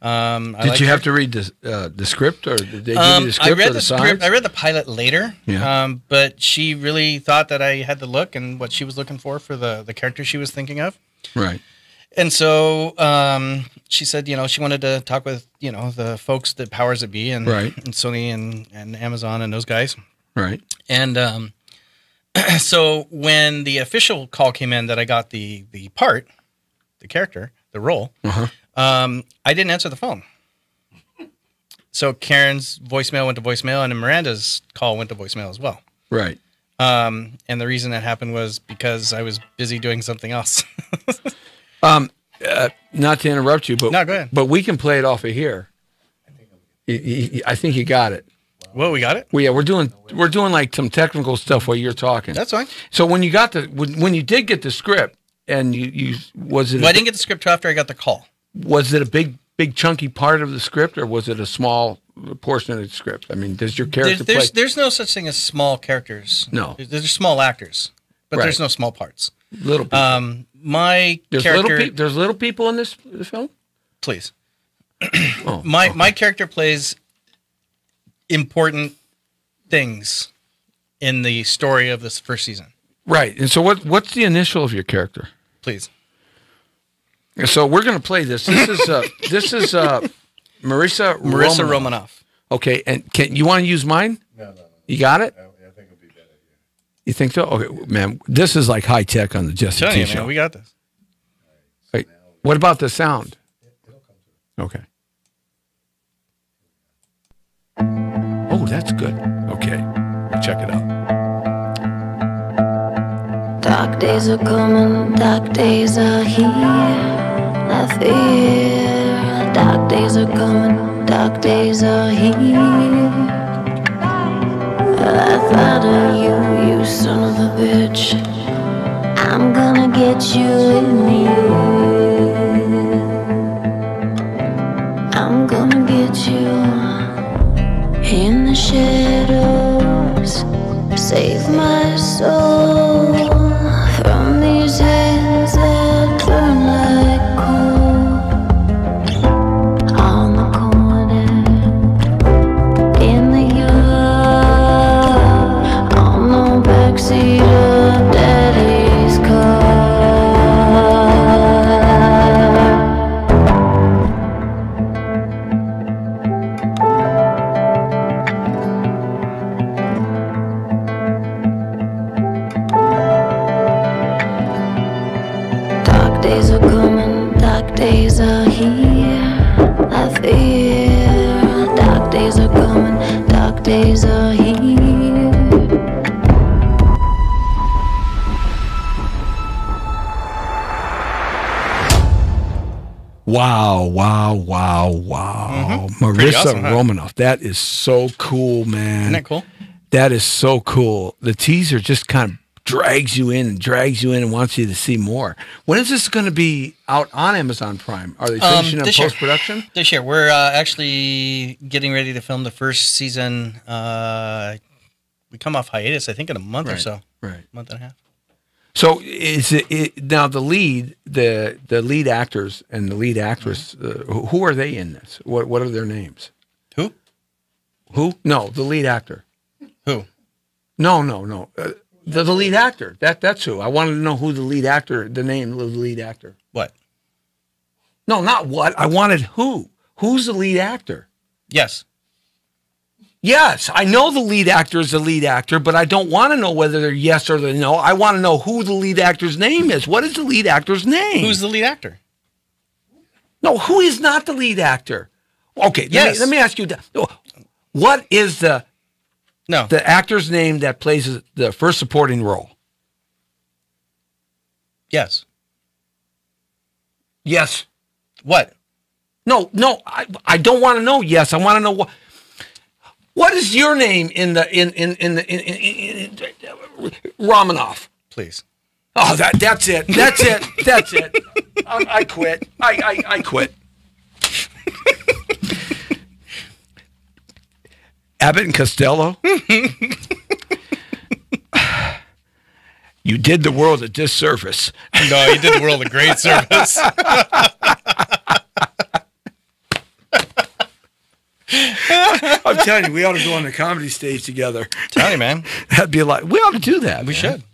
[SPEAKER 1] Did you have to read the script, or did they give you the script?
[SPEAKER 2] I read the pilot later.
[SPEAKER 1] Yeah.
[SPEAKER 2] But she really thought that I had the look and what she was looking for the character she was thinking of.
[SPEAKER 1] Right.
[SPEAKER 2] And so she said, she wanted to talk with, the folks that Powers That Be and,
[SPEAKER 1] Right.
[SPEAKER 2] and Sony and Amazon and those guys.
[SPEAKER 1] Right.
[SPEAKER 2] And so when the official call came in that I got the part, the character, the role, I didn't answer the phone. So Karen's voicemail went to voicemail, and then Miranda's call went to voicemail as well.
[SPEAKER 1] Right.
[SPEAKER 2] And the reason that happened was because I was busy doing something else.
[SPEAKER 1] Not to interrupt you, but
[SPEAKER 2] No, go ahead.
[SPEAKER 1] But we can play it off of here. I think you got it.
[SPEAKER 2] Well, we got it.
[SPEAKER 1] Well, yeah, we're doing like some technical stuff while you're talking.
[SPEAKER 2] That's fine.
[SPEAKER 1] So when you got when you did get the script, and you was it?
[SPEAKER 2] Well, I didn't get the script till after I got the call.
[SPEAKER 1] Was it a big chunky part of the script, or was it a small portion of the script? I mean, does your character play?
[SPEAKER 2] There's no such thing as small characters.
[SPEAKER 1] No.
[SPEAKER 2] There's small actors, but
[SPEAKER 1] Right.
[SPEAKER 2] there's no small parts.
[SPEAKER 1] Little people.
[SPEAKER 2] My
[SPEAKER 1] there's
[SPEAKER 2] character,
[SPEAKER 1] there's little people in this film.
[SPEAKER 2] please.
[SPEAKER 1] Oh,
[SPEAKER 2] My character plays important things in the story of this first season.
[SPEAKER 1] Right. And so what's the initial of your character?
[SPEAKER 2] Please.
[SPEAKER 1] So we're going to play this. This is Marissa
[SPEAKER 2] Romanoff.
[SPEAKER 1] Okay, and you want to use mine?
[SPEAKER 3] No.
[SPEAKER 1] You got it?
[SPEAKER 3] I think it'll be better here.
[SPEAKER 1] You think so? Okay, man, this is like high tech on the Jesse
[SPEAKER 2] Tell
[SPEAKER 1] T
[SPEAKER 2] you,
[SPEAKER 1] show.
[SPEAKER 2] man, we got this.
[SPEAKER 1] Wait, what about the sound?
[SPEAKER 3] It'll come to it.
[SPEAKER 1] Okay. Oh, that's good. Okay, check it out.
[SPEAKER 6] Dark days are coming, dark days are here. I fear. Dark days are coming, dark days are here. I thought of you, you son of a bitch. I'm gonna get you in here. I'm gonna get you in the shadows. Save my soul from these hands that burn like coal. On the corner, in the yard, on the backseat of Daddy's days are coming, dark days are here. I fear dark days are coming, dark days are here.
[SPEAKER 1] Wow. Marissa
[SPEAKER 2] awesome, huh?
[SPEAKER 1] Romanoff. That is so cool, man.
[SPEAKER 2] Isn't that cool?
[SPEAKER 1] That is so cool. The teaser just kind of drags you in and wants you to see more. When is this going to be out on Amazon Prime? Are they finishing up
[SPEAKER 2] this year.
[SPEAKER 1] post-production?
[SPEAKER 2] This year. We're actually getting ready to film the first season. We come off hiatus, I think, in a month or so.
[SPEAKER 1] Right.
[SPEAKER 2] Month and a half.
[SPEAKER 1] So is it now the lead lead actors and the lead actress? Who are they in this? What are their names?
[SPEAKER 2] Who?
[SPEAKER 1] No, the lead actor.
[SPEAKER 2] Who?
[SPEAKER 1] No. The lead actor. That's who. I wanted to know who the lead actor. The name of the lead actor.
[SPEAKER 2] What?
[SPEAKER 1] No, not what. I wanted who. Who's the lead actor?
[SPEAKER 2] Yes.
[SPEAKER 1] Yes, I know the lead actor is the lead actor, but I don't want to know whether they're yes or they're no. I want to know who the lead actor's name is. What is the lead actor's name?
[SPEAKER 2] Who's the lead actor?
[SPEAKER 1] No, who is not the lead actor? Okay,
[SPEAKER 2] Yes.
[SPEAKER 1] let me ask you that. What is the actor's name that plays the first supporting role?
[SPEAKER 2] Yes.
[SPEAKER 1] Yes.
[SPEAKER 2] What?
[SPEAKER 1] No, I don't want to know yes. I want to know what is your name in Romanoff?
[SPEAKER 2] Please.
[SPEAKER 1] Oh, that's it. I quit. I quit. Abbott and Costello. You did the world a disservice.
[SPEAKER 2] No, you did the world a great service.
[SPEAKER 1] I'm telling you, we ought to go on the comedy stage together.
[SPEAKER 2] Tell you, man.
[SPEAKER 1] That'd be a lot. We ought to do that.
[SPEAKER 2] We should.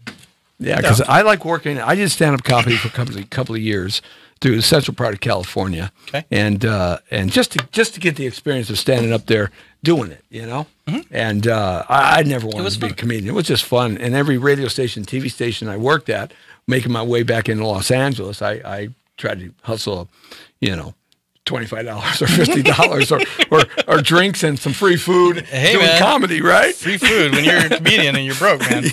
[SPEAKER 1] Yeah, because I like working. I did stand-up comedy for a couple of years through the central part of California.
[SPEAKER 2] Okay.
[SPEAKER 1] And just to get the experience of standing up there doing it, you know. Mm-hmm. And I never wanted to be a comedian. It was just fun. And every radio station, TV station I worked at, making my way back into Los Angeles, I tried to hustle, $25 or $50 or drinks and some free food doing
[SPEAKER 2] man.
[SPEAKER 1] comedy, right?
[SPEAKER 2] Free food when you're a comedian and you're broke, man.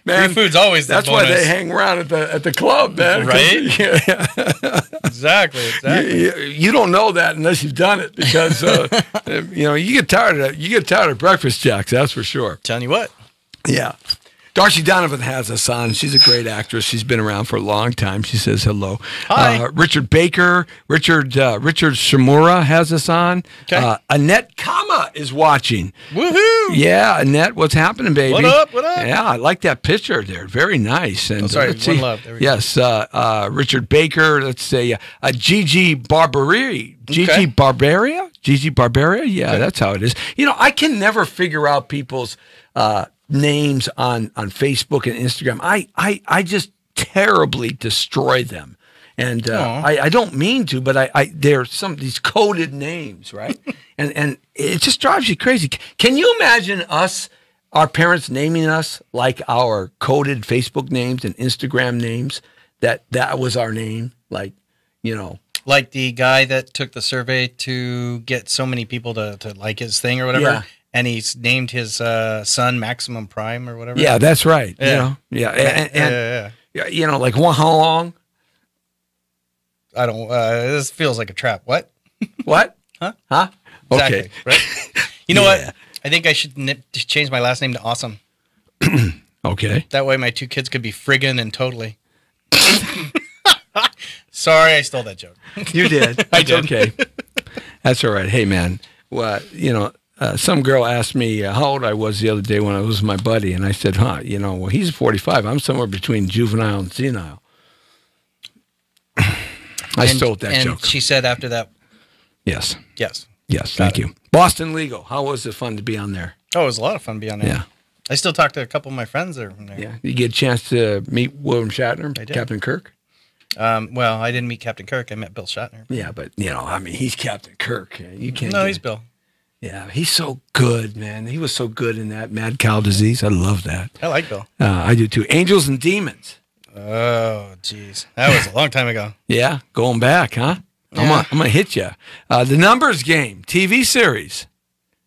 [SPEAKER 1] Man,
[SPEAKER 2] free food's always the
[SPEAKER 1] that's
[SPEAKER 2] bonus.
[SPEAKER 1] why they hang around at the club, man.
[SPEAKER 2] Right?
[SPEAKER 1] Yeah.
[SPEAKER 2] Exactly.
[SPEAKER 1] You don't know that unless you've done it, because you get tired of breakfast jacks. That's for sure.
[SPEAKER 2] Telling you what.
[SPEAKER 1] Yeah. Darcy Donovan has us on. She's a great actress. She's been around for a long time. She says hello.
[SPEAKER 2] Hi.
[SPEAKER 1] Richard Baker, Richard Shimura has us on.
[SPEAKER 2] Okay.
[SPEAKER 1] Annette Kama is watching.
[SPEAKER 2] Woohoo!
[SPEAKER 1] Yeah, Annette, what's happening, baby?
[SPEAKER 2] What up?
[SPEAKER 1] Yeah, I like that picture there. Very nice. And
[SPEAKER 2] sorry,
[SPEAKER 1] let's
[SPEAKER 2] one
[SPEAKER 1] see.
[SPEAKER 2] love. There we
[SPEAKER 1] Yes, Richard Baker. Let's say Gigi Barberi. Gigi Barberia? Gigi Barberia? Yeah, that's how it is. I can never figure out people's names on Facebook and Instagram. I just terribly destroy them. And I don't mean to, but there's some these coded names, right? and it just drives you crazy. Can you imagine our parents naming us like our coded Facebook names and Instagram names? That was our name, like
[SPEAKER 2] the guy that took the survey to get so many people to like his thing or whatever.
[SPEAKER 1] Yeah.
[SPEAKER 2] And he's named his son Maximum Prime or whatever.
[SPEAKER 1] Yeah, that's right.
[SPEAKER 2] Yeah.
[SPEAKER 1] And like how long?
[SPEAKER 2] I don't. This feels like a trap. What?
[SPEAKER 1] What?
[SPEAKER 2] Huh?
[SPEAKER 1] Okay.
[SPEAKER 2] Exactly, right? You know what? I think I should change my last name to Awesome.
[SPEAKER 1] Okay.
[SPEAKER 2] That way my two kids could be friggin' and totally. Sorry, I stole that joke.
[SPEAKER 1] You did.
[SPEAKER 2] I did.
[SPEAKER 1] Okay. That's all right. Hey, man. Well, some girl asked me how old I was the other day when I was with my buddy, and I said, he's 45. I'm somewhere between juvenile and senile. I stole that joke.
[SPEAKER 2] And she said after that,
[SPEAKER 1] Yes.
[SPEAKER 2] yes.
[SPEAKER 1] Thank you. Boston Legal. How was it fun to be on there?
[SPEAKER 2] Oh, it was a lot of fun being on there.
[SPEAKER 1] Yeah.
[SPEAKER 2] I still talk to a couple of my friends that are from there.
[SPEAKER 1] Yeah. You get a chance to meet William Shatner,
[SPEAKER 2] I did.
[SPEAKER 1] Captain Kirk?
[SPEAKER 2] Well, I didn't meet Captain Kirk. I met Bill Shatner.
[SPEAKER 1] Yeah, but, he's Captain Kirk. You can't.
[SPEAKER 2] No, he's Bill.
[SPEAKER 1] Yeah, he's so good, man. He was so good in that Mad Cow Disease. I love that.
[SPEAKER 2] I like Bill.
[SPEAKER 1] I do too. Angels and Demons.
[SPEAKER 2] Oh, jeez. That was a long time ago.
[SPEAKER 1] Yeah, going back, huh?
[SPEAKER 2] Yeah.
[SPEAKER 1] I'm gonna hit you. The Numbers Game TV series.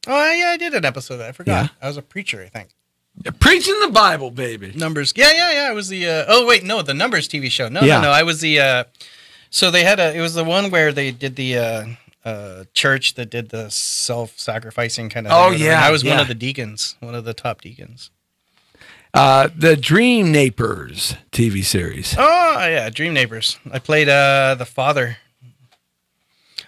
[SPEAKER 2] Oh, yeah, I did an episode of that. I forgot.
[SPEAKER 1] Yeah.
[SPEAKER 2] I was a preacher, I think.
[SPEAKER 1] You're preaching the Bible, baby.
[SPEAKER 2] Numbers. Yeah. I was the. The Numbers TV show. No. I was the. So they had it was the one where they did the church that did the self-sacrificing kind of.
[SPEAKER 1] Oh,
[SPEAKER 2] thing.
[SPEAKER 1] yeah,
[SPEAKER 2] I was one
[SPEAKER 1] yeah.
[SPEAKER 2] of the deacons, one of the top deacons.
[SPEAKER 1] The Dream Napers TV series.
[SPEAKER 2] Oh yeah, Dream Neighbors. I played the father.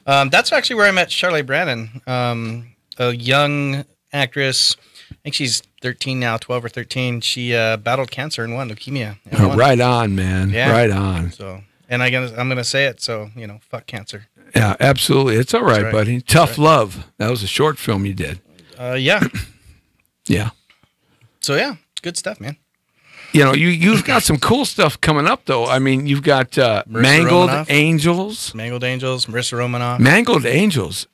[SPEAKER 2] That's actually where I met Charlotte Brannon, a young actress. I think she's 13 now, 12 or 13. She battled cancer and won leukemia. And won.
[SPEAKER 1] Right on, man.
[SPEAKER 2] Yeah.
[SPEAKER 1] Right on.
[SPEAKER 2] So, and I'm gonna say it. So fuck cancer.
[SPEAKER 1] Yeah, absolutely. It's all right,
[SPEAKER 2] right.
[SPEAKER 1] buddy. Tough Love. That was a short film you did.
[SPEAKER 2] Yeah.
[SPEAKER 1] Yeah.
[SPEAKER 2] So yeah, good stuff, man.
[SPEAKER 1] You've got some cool stuff coming up, though. I mean, you've got Mangled
[SPEAKER 2] Romanoff.
[SPEAKER 1] Angels.
[SPEAKER 2] Mangled Angels, Marissa Romanoff.
[SPEAKER 1] Mangled Angels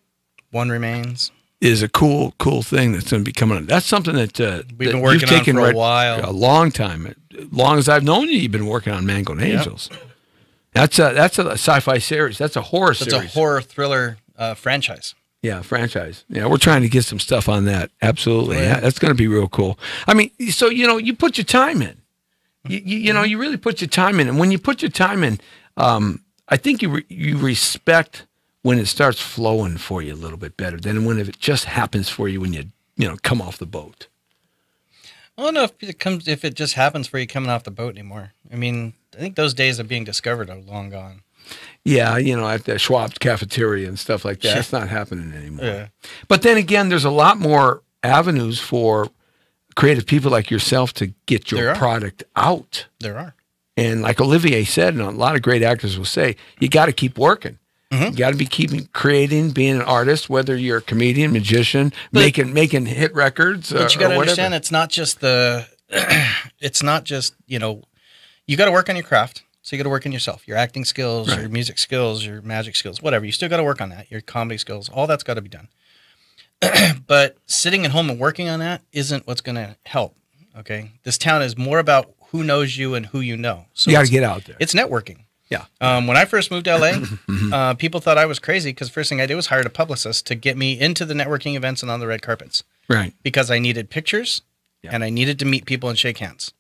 [SPEAKER 2] One Remains.
[SPEAKER 1] is a cool thing that's going to be coming up. That's something that
[SPEAKER 2] We've been
[SPEAKER 1] that
[SPEAKER 2] working
[SPEAKER 1] you've
[SPEAKER 2] on
[SPEAKER 1] taken
[SPEAKER 2] for a while.
[SPEAKER 1] a long time. As long as I've known you, you've been working on Mangled Angels. That's a sci-fi series. That's a horror
[SPEAKER 2] It's
[SPEAKER 1] series.
[SPEAKER 2] a horror thriller franchise.
[SPEAKER 1] Yeah, franchise. Yeah, we're trying to get some stuff on that. Absolutely.
[SPEAKER 2] Oh,
[SPEAKER 1] Yeah, that's going to be real cool. I mean, so you put your time in. You really put your time in, and when you put your time in, I think you respect when it starts flowing for you a little bit better than when it just happens for you when you come off the boat.
[SPEAKER 2] I don't know if it just happens for you coming off the boat anymore. I mean, I think those days of being discovered are long gone.
[SPEAKER 1] Yeah, at the Schwab's cafeteria and stuff like that. It's not happening anymore.
[SPEAKER 2] Yeah.
[SPEAKER 1] But then again, there's a lot more avenues for creative people like yourself to get
[SPEAKER 2] There
[SPEAKER 1] your
[SPEAKER 2] are.
[SPEAKER 1] product out.
[SPEAKER 2] There are.
[SPEAKER 1] And like Olivier said, and a lot of great actors will say, you got to keep working.
[SPEAKER 2] Mm-hmm.
[SPEAKER 1] You got to be keeping creating, being an artist, whether you're a comedian, magician, making hit records.
[SPEAKER 2] But you got to
[SPEAKER 1] or
[SPEAKER 2] understand,
[SPEAKER 1] whatever.
[SPEAKER 2] it's not just you got to work on your craft. So you got to work on yourself, your acting skills,
[SPEAKER 1] Right.
[SPEAKER 2] your music skills, your magic skills, whatever. You still got to work on that. Your comedy skills, all that's got to be done. But sitting at home and working on that isn't what's going to help. Okay, this town is more about who knows you and who you know. So
[SPEAKER 1] You got to
[SPEAKER 2] it's-
[SPEAKER 1] get out there.
[SPEAKER 2] It's networking.
[SPEAKER 1] Yeah.
[SPEAKER 2] When I first moved to LA, people thought I was crazy because first thing I did was hired a publicist to get me into the networking events and on the red carpets
[SPEAKER 1] Right.
[SPEAKER 2] because I needed pictures and I needed to meet people and shake hands.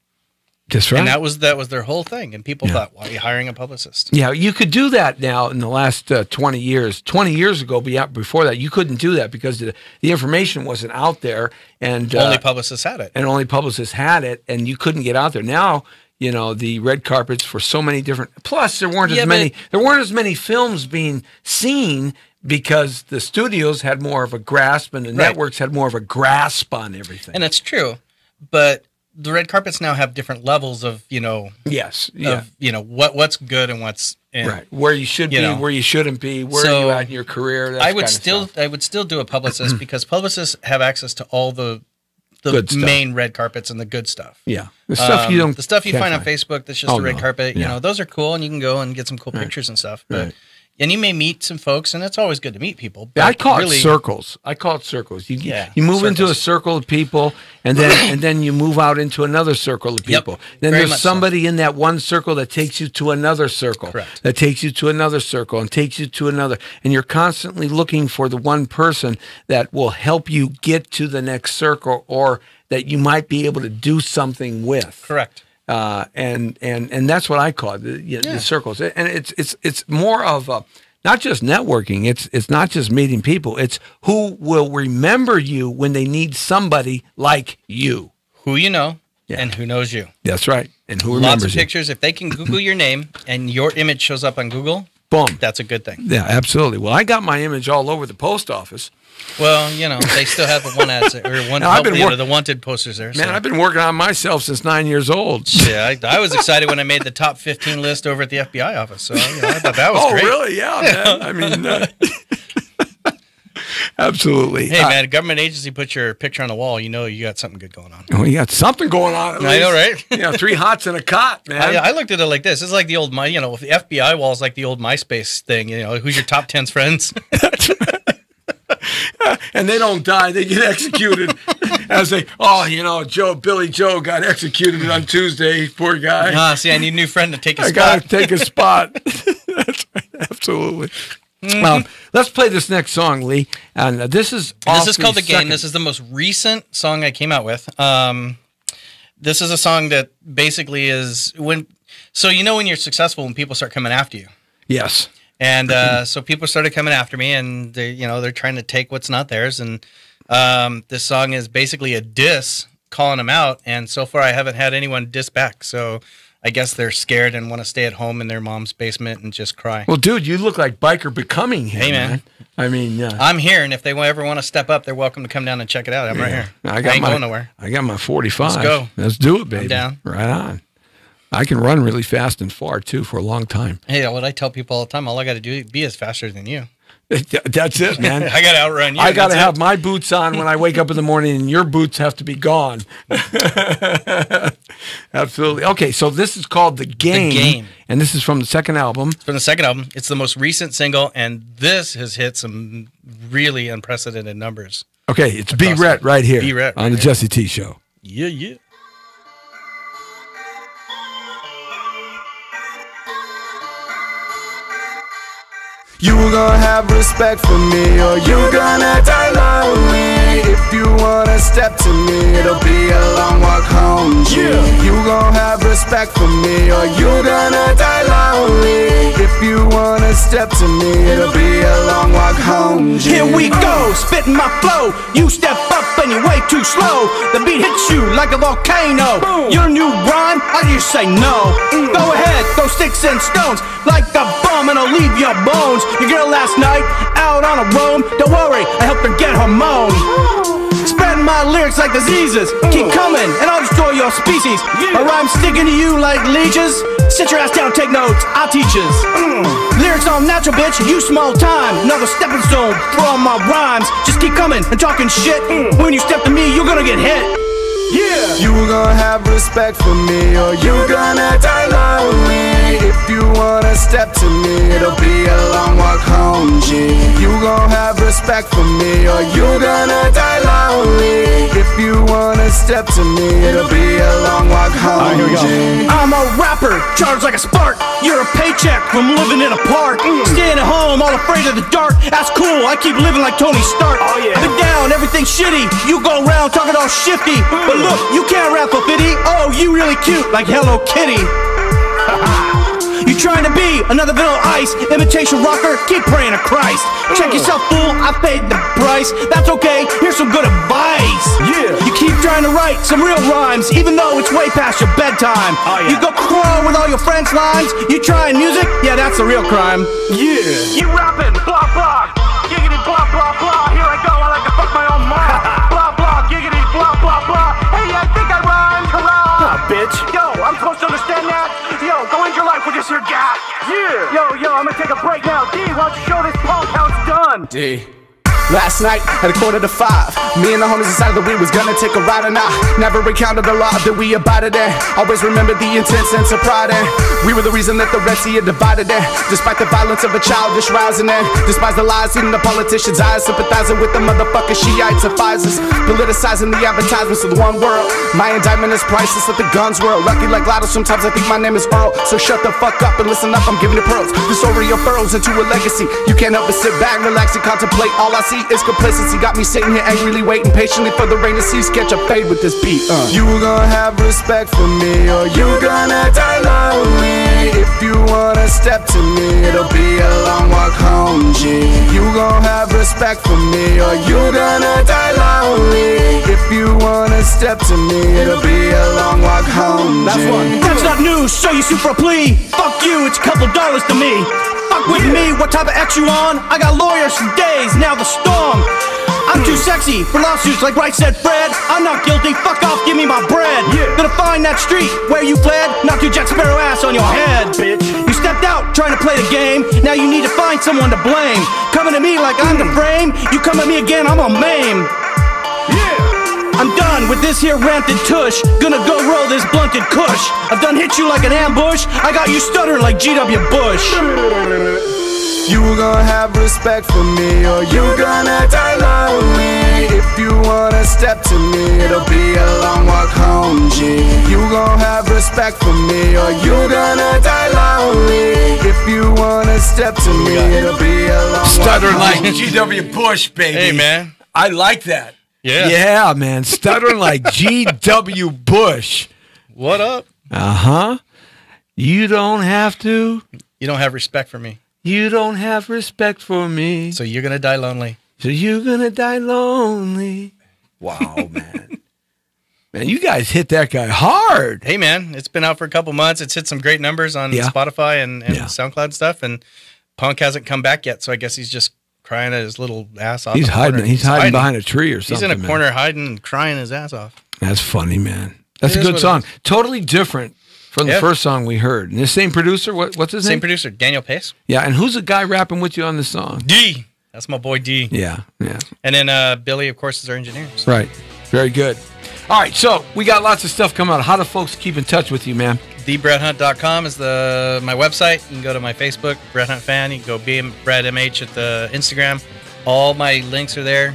[SPEAKER 1] That's right.
[SPEAKER 2] And that was their whole thing. And people thought, why are you hiring a publicist?
[SPEAKER 1] Yeah, you could do that now in the last 20 years. 20 years ago, before that, you couldn't do that because the information wasn't out there. And
[SPEAKER 2] Only publicists had it.
[SPEAKER 1] and only publicists had it, and you couldn't get out there. Now, the red carpets for so many different. Plus, there weren't as many films being seen because the studios had more of a grasp, and the networks had more of a grasp on everything.
[SPEAKER 2] And it's true. But the red carpets now have different levels of,
[SPEAKER 1] yes, yeah,
[SPEAKER 2] of, what's good and what's in.
[SPEAKER 1] right. Where you should be, where you shouldn't be, where
[SPEAKER 2] So,
[SPEAKER 1] are you at in your career? That
[SPEAKER 2] I would
[SPEAKER 1] kind of stuff.
[SPEAKER 2] still do a publicist because publicists have access to all the
[SPEAKER 1] Good stuff.
[SPEAKER 2] main red carpets and the good stuff.
[SPEAKER 1] Yeah, the stuff you don't.
[SPEAKER 2] The stuff you
[SPEAKER 1] can't
[SPEAKER 2] find on Facebook that's just
[SPEAKER 1] Oh,
[SPEAKER 2] the red
[SPEAKER 1] no.
[SPEAKER 2] carpet,
[SPEAKER 1] Yeah.
[SPEAKER 2] those are cool and you can go and get some cool pictures and stuff. But
[SPEAKER 1] Right.
[SPEAKER 2] and you may meet some folks and it's always good to meet people. But
[SPEAKER 1] I call
[SPEAKER 2] really,
[SPEAKER 1] it circles. You
[SPEAKER 2] Yeah,
[SPEAKER 1] move into a
[SPEAKER 2] circles.
[SPEAKER 1] circle of people, and then you move out into another circle of
[SPEAKER 2] Yep,
[SPEAKER 1] people. Then
[SPEAKER 2] very
[SPEAKER 1] there's
[SPEAKER 2] much so.
[SPEAKER 1] somebody in that one circle that takes you to another circle.
[SPEAKER 2] Correct.
[SPEAKER 1] That takes you to another circle and takes you to another, and you're constantly looking for the one person that will help you get to the next circle, or that you might be able to do something with.
[SPEAKER 2] Correct.
[SPEAKER 1] And that's what I call it, the circles. And it's more of a, not just networking. It's not just meeting people. It's who will remember you when they need somebody like you.
[SPEAKER 2] Who you know
[SPEAKER 1] Yeah.
[SPEAKER 2] and who knows you.
[SPEAKER 1] That's right. And who
[SPEAKER 2] Lots
[SPEAKER 1] remembers
[SPEAKER 2] of
[SPEAKER 1] you.
[SPEAKER 2] pictures. If they can Google your name and your image shows up on Google,
[SPEAKER 1] Boom.
[SPEAKER 2] that's a good thing.
[SPEAKER 1] Yeah, absolutely. Well, I got my image all over the post office.
[SPEAKER 2] Well, they still have the one ads or one
[SPEAKER 1] Now, I've been
[SPEAKER 2] the wanted posters there.
[SPEAKER 1] Man,
[SPEAKER 2] so.
[SPEAKER 1] I've been working on myself since 9 years old.
[SPEAKER 2] Yeah, I was excited when I made the top 15 list over at the FBI office. So I thought that was
[SPEAKER 1] Oh,
[SPEAKER 2] great.
[SPEAKER 1] really? Yeah, man. I mean, absolutely.
[SPEAKER 2] Hey, man, a government agency put your picture on the wall. You know you got something good going on.
[SPEAKER 1] Well, you got something going on. At
[SPEAKER 2] I know,
[SPEAKER 1] least.
[SPEAKER 2] right?
[SPEAKER 1] Yeah, 3 hots in a cot, man.
[SPEAKER 2] I looked at it like this. It's like the old, if the FBI wall is like the old MySpace thing. Who's your top 10 friends?
[SPEAKER 1] And they don't die; they get executed. And As they, Billy Joe got executed on Tuesday. Poor guy.
[SPEAKER 2] See, I need a new friend to take a
[SPEAKER 1] I
[SPEAKER 2] spot.
[SPEAKER 1] got to take a spot. That's right. Absolutely. Let's play this next song, Lee. And this is
[SPEAKER 2] called The Game.
[SPEAKER 1] second.
[SPEAKER 2] This is the most recent song I came out with. This is a song that basically is when you're successful when people start coming after you.
[SPEAKER 1] Yes.
[SPEAKER 2] And so people started coming after me, and they're trying to take what's not theirs. And this song is basically a diss calling them out. And so far, I haven't had anyone diss back. So I guess they're scared and want to stay at home in their mom's basement and just cry.
[SPEAKER 1] Well, dude, you look like Biker Becoming here,
[SPEAKER 2] Hey, man.
[SPEAKER 1] I mean,
[SPEAKER 2] I'm here, and if they ever want to step up, they're welcome to come down and check it out. I'm right here. I ain't going nowhere.
[SPEAKER 1] I got my 45.
[SPEAKER 2] Let's go.
[SPEAKER 1] Let's do it, baby.
[SPEAKER 2] I'm down.
[SPEAKER 1] Right on. I can run really fast and far, too, for a long time.
[SPEAKER 2] Hey, what I tell people all the time, all I got to do is be as faster than you.
[SPEAKER 1] That's it, man.
[SPEAKER 2] I got to outrun you.
[SPEAKER 1] I got to have my boots on when I wake up in the morning, and your boots have to be gone. Absolutely. Okay, so this is called The Game.
[SPEAKER 2] The Game.
[SPEAKER 1] And this is from the second album.
[SPEAKER 2] From the second album. It's the most recent single, and this has hit some really unprecedented numbers.
[SPEAKER 1] Okay, it's B. Rhett right here
[SPEAKER 2] B. Rhett
[SPEAKER 1] on the Jesse T Show.
[SPEAKER 2] Yeah, yeah.
[SPEAKER 4] You gonna have respect for me, or you gonna die lonely. If you wanna step to me, it'll be a long walk home, G. You gonna have respect for me, or you gonna die lonely. If you wanna step to me, it'll be a long walk home, G.
[SPEAKER 7] Here we go, spitting my flow. You step up and you're way too slow. The beat hits you like a volcano. Your new rhyme, I just say no. Go ahead, throw sticks and stones like a bomb, and I'll leave your bones. Your girl last night, out on a roam. Don't worry, I helped her get her moan. Spreading my lyrics like diseases. Keep coming, and I'll destroy your species. My rhymes sticking to you like leeches. Sit your ass down, take notes, I'll teach us. Lyrics all natural, bitch, you small time. Another stepping stone for all my rhymes. Just keep coming and talking shit. When you step to me, you're gonna get hit. Yeah.
[SPEAKER 4] You gonna have respect for me, or you gonna die lonely. If you wanna step to me, it'll be a long walk home, G. You gonna have respect for me, or you gonna die lonely. If you wanna step to me, it'll be a long walk home, G.
[SPEAKER 7] I'm a rapper, charged like a spark. You're a paycheck from living in a park. Staying at home, all afraid of the dark. That's cool, I keep living like Tony Stark. Been down, everything's shitty. You go around talking all shifty. But look, you can't rap for 50. Oh, you really cute like Hello Kitty. You trying to be another Vanilla Ice imitation rocker? Keep praying to Christ. Check yourself, fool, I paid the price. That's okay, here's some good advice. You keep trying to write some real rhymes, even though it's way past your bedtime. You go crawl with all your friends' lines. You trying music? Yeah, that's a real crime. You rapping, blah blah, giggity blah blah blah. Here I go, I like to fuck my own mom. Blah blah, giggity blah blah blah. Hey, I think I rhymed, hurrah! Bitch. Yo, I'm supposed to understand that? Yo, go end your life with this here gap. Yo, I'm gonna take a break now. D, why don't you show this punk how it's done?
[SPEAKER 4] D. Last night at 4:45, me and the homies decided that we was gonna take a ride, and I never encountered the law that we abided in. Always remembered the intense and pride in. We were the reason that the Red Sea had divided in. Despite the violence of a childish rising in, despise the lies in the politicians' eyes, sympathizing with the motherfucking Shiites and Pfizers, politicizing the advertisements of the one world. My indictment is priceless, let the guns whirl. Lucky like Lotto, sometimes I think my name is Earl. So shut the fuck up and listen up, I'm giving it pearls. The story unfurls into a legacy. You can't help but sit back, relax, and contemplate. All I see is complacency. Got me sitting here angrily waiting patiently for the rain to cease. Catch a fade with this beat. You gonna have respect for me, or you gonna die lonely. If you wanna step to me, it'll be a long walk home, G. You gonna have respect for me, or you gonna die lonely. If you wanna step to me, it'll be a long walk home, G.
[SPEAKER 7] That's not news, so you sue for a plea. Fuck you, it's a couple dollars to me. Fuck with me, what type of X you on? I got lawyers for days, now the storm. I'm too sexy for lawsuits like Wright said Fred. I'm not guilty, fuck off, give me my bread. Gonna find that street where you fled, knock your Jack Sparrow ass on your head, bitch. You stepped out trying to play the game, now you need to find someone to blame. Coming to me like I'm the frame, you come at me again, I'm a maim. I'm done with this here ranted tush. Gonna go roll this blunted kush. I've done hit you like an ambush. I got you stuttering like G.W. Bush.
[SPEAKER 4] You gonna have respect for me, or you gonna die lonely. If If you wanna step to me, it'll be a long walk home, G. You gon' have respect for me, or you gonna die lonely. If you wanna step to me, it'll be a long
[SPEAKER 1] Stuttering
[SPEAKER 4] walk
[SPEAKER 1] like
[SPEAKER 4] home.
[SPEAKER 1] G.W. Bush, baby.
[SPEAKER 2] Hey, man.
[SPEAKER 1] I like that.
[SPEAKER 2] Yeah.
[SPEAKER 1] Yeah, man. Stuttering like G.W. Bush.
[SPEAKER 2] What up?
[SPEAKER 1] Uh-huh. You don't have to.
[SPEAKER 2] You don't have respect for me,
[SPEAKER 1] You don't have respect for me.
[SPEAKER 2] so you're gonna die lonely.
[SPEAKER 1] So you're gonna die lonely. Wow, man. Man, you guys hit that guy hard.
[SPEAKER 2] Hey, man, it's been out for a couple months. It's hit some great numbers on
[SPEAKER 1] Yeah.
[SPEAKER 2] Spotify and
[SPEAKER 1] Yeah.
[SPEAKER 2] SoundCloud stuff, and Punk hasn't come back yet, so I guess he's just crying at his little ass off.
[SPEAKER 1] He's
[SPEAKER 2] in the
[SPEAKER 1] hiding.
[SPEAKER 2] corner.
[SPEAKER 1] He's hiding behind a tree or something.
[SPEAKER 2] He's in a
[SPEAKER 1] man.
[SPEAKER 2] corner hiding and crying his ass off.
[SPEAKER 1] That's funny, man. That's
[SPEAKER 2] It
[SPEAKER 1] a
[SPEAKER 2] is
[SPEAKER 1] good
[SPEAKER 2] what it
[SPEAKER 1] song.
[SPEAKER 2] is.
[SPEAKER 1] Totally different from the
[SPEAKER 2] Yeah.
[SPEAKER 1] first song we heard. And the same producer. What's his
[SPEAKER 2] Same
[SPEAKER 1] name?
[SPEAKER 2] producer, Daniel Pace.
[SPEAKER 1] Yeah. And who's the guy rapping with you on the song?
[SPEAKER 2] D. That's my boy D.
[SPEAKER 1] Yeah. Yeah.
[SPEAKER 2] And then Billy, of course, is our engineer. So.
[SPEAKER 1] Right. Very good. All right. So we got lots of stuff coming out. How do folks keep in touch with you, man?
[SPEAKER 2] TheBrettHunt.com is my website. You can go to my Facebook, Brett Hunt Fan. You can go Brad MH at the Instagram. All my links are there.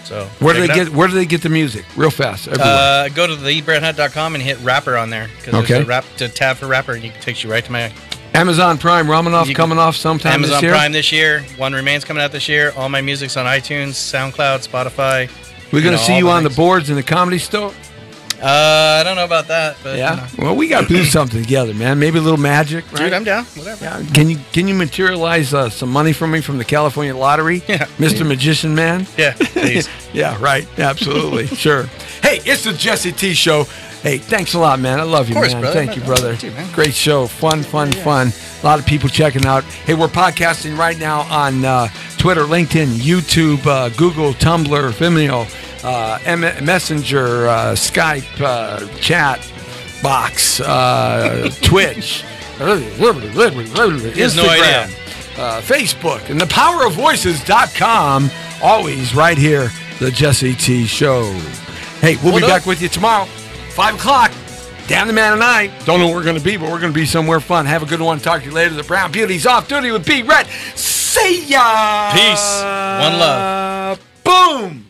[SPEAKER 2] So
[SPEAKER 1] Where do
[SPEAKER 2] check
[SPEAKER 1] they
[SPEAKER 2] it
[SPEAKER 1] get? Where do they get the music? Real fast. Everywhere.
[SPEAKER 2] Go to TheBrettHunt.com and hit Rapper on there because
[SPEAKER 1] Okay.
[SPEAKER 2] there's a tab for Rapper, and it takes you right to my
[SPEAKER 1] Amazon Prime. Romanoff
[SPEAKER 2] you can-
[SPEAKER 1] coming off sometime
[SPEAKER 2] Amazon
[SPEAKER 1] this year.
[SPEAKER 2] Prime this year. One Remains coming out this year. All my music's on iTunes, SoundCloud, Spotify.
[SPEAKER 1] We're gonna
[SPEAKER 2] know,
[SPEAKER 1] see
[SPEAKER 2] all
[SPEAKER 1] you
[SPEAKER 2] the
[SPEAKER 1] on the
[SPEAKER 2] things.
[SPEAKER 1] boards in the Comedy Store.
[SPEAKER 2] I don't know about that, but
[SPEAKER 1] Yeah.
[SPEAKER 2] you know.
[SPEAKER 1] Well, we got to do something together, man. Maybe a little magic, right?
[SPEAKER 2] Dude, I'm down. Whatever.
[SPEAKER 1] Yeah. Can you materialize some money for me from the California lottery?
[SPEAKER 2] Yeah.
[SPEAKER 1] Mr. Magician Man.
[SPEAKER 2] Yeah, please.
[SPEAKER 1] Yeah, right. Absolutely. Sure. Hey, it's the Jesse T Show. Hey, thanks a lot, man. I love you,
[SPEAKER 2] Of course,
[SPEAKER 1] man.
[SPEAKER 2] brother.
[SPEAKER 1] Thank you, brother.
[SPEAKER 2] You too, man.
[SPEAKER 1] Great show. Fun. A lot of people checking out. Hey, we're podcasting right now on Twitter, LinkedIn, YouTube, Google, Tumblr, Vimeo, Messenger, Skype, chat box, Twitch, Instagram,
[SPEAKER 2] no idea.
[SPEAKER 1] Facebook, and thepowerofvoices.com. Always right here, the Jesse T Show. Hey, we'll be
[SPEAKER 2] What up?
[SPEAKER 1] back with you tomorrow, 5 o'clock. Dan the Man and I don't know where we're going to be, but we're going to be somewhere fun. Have a good one. Talk to you later. The Brown Beauty's off duty with B. Red. See ya.
[SPEAKER 2] Peace. One love.
[SPEAKER 1] Boom.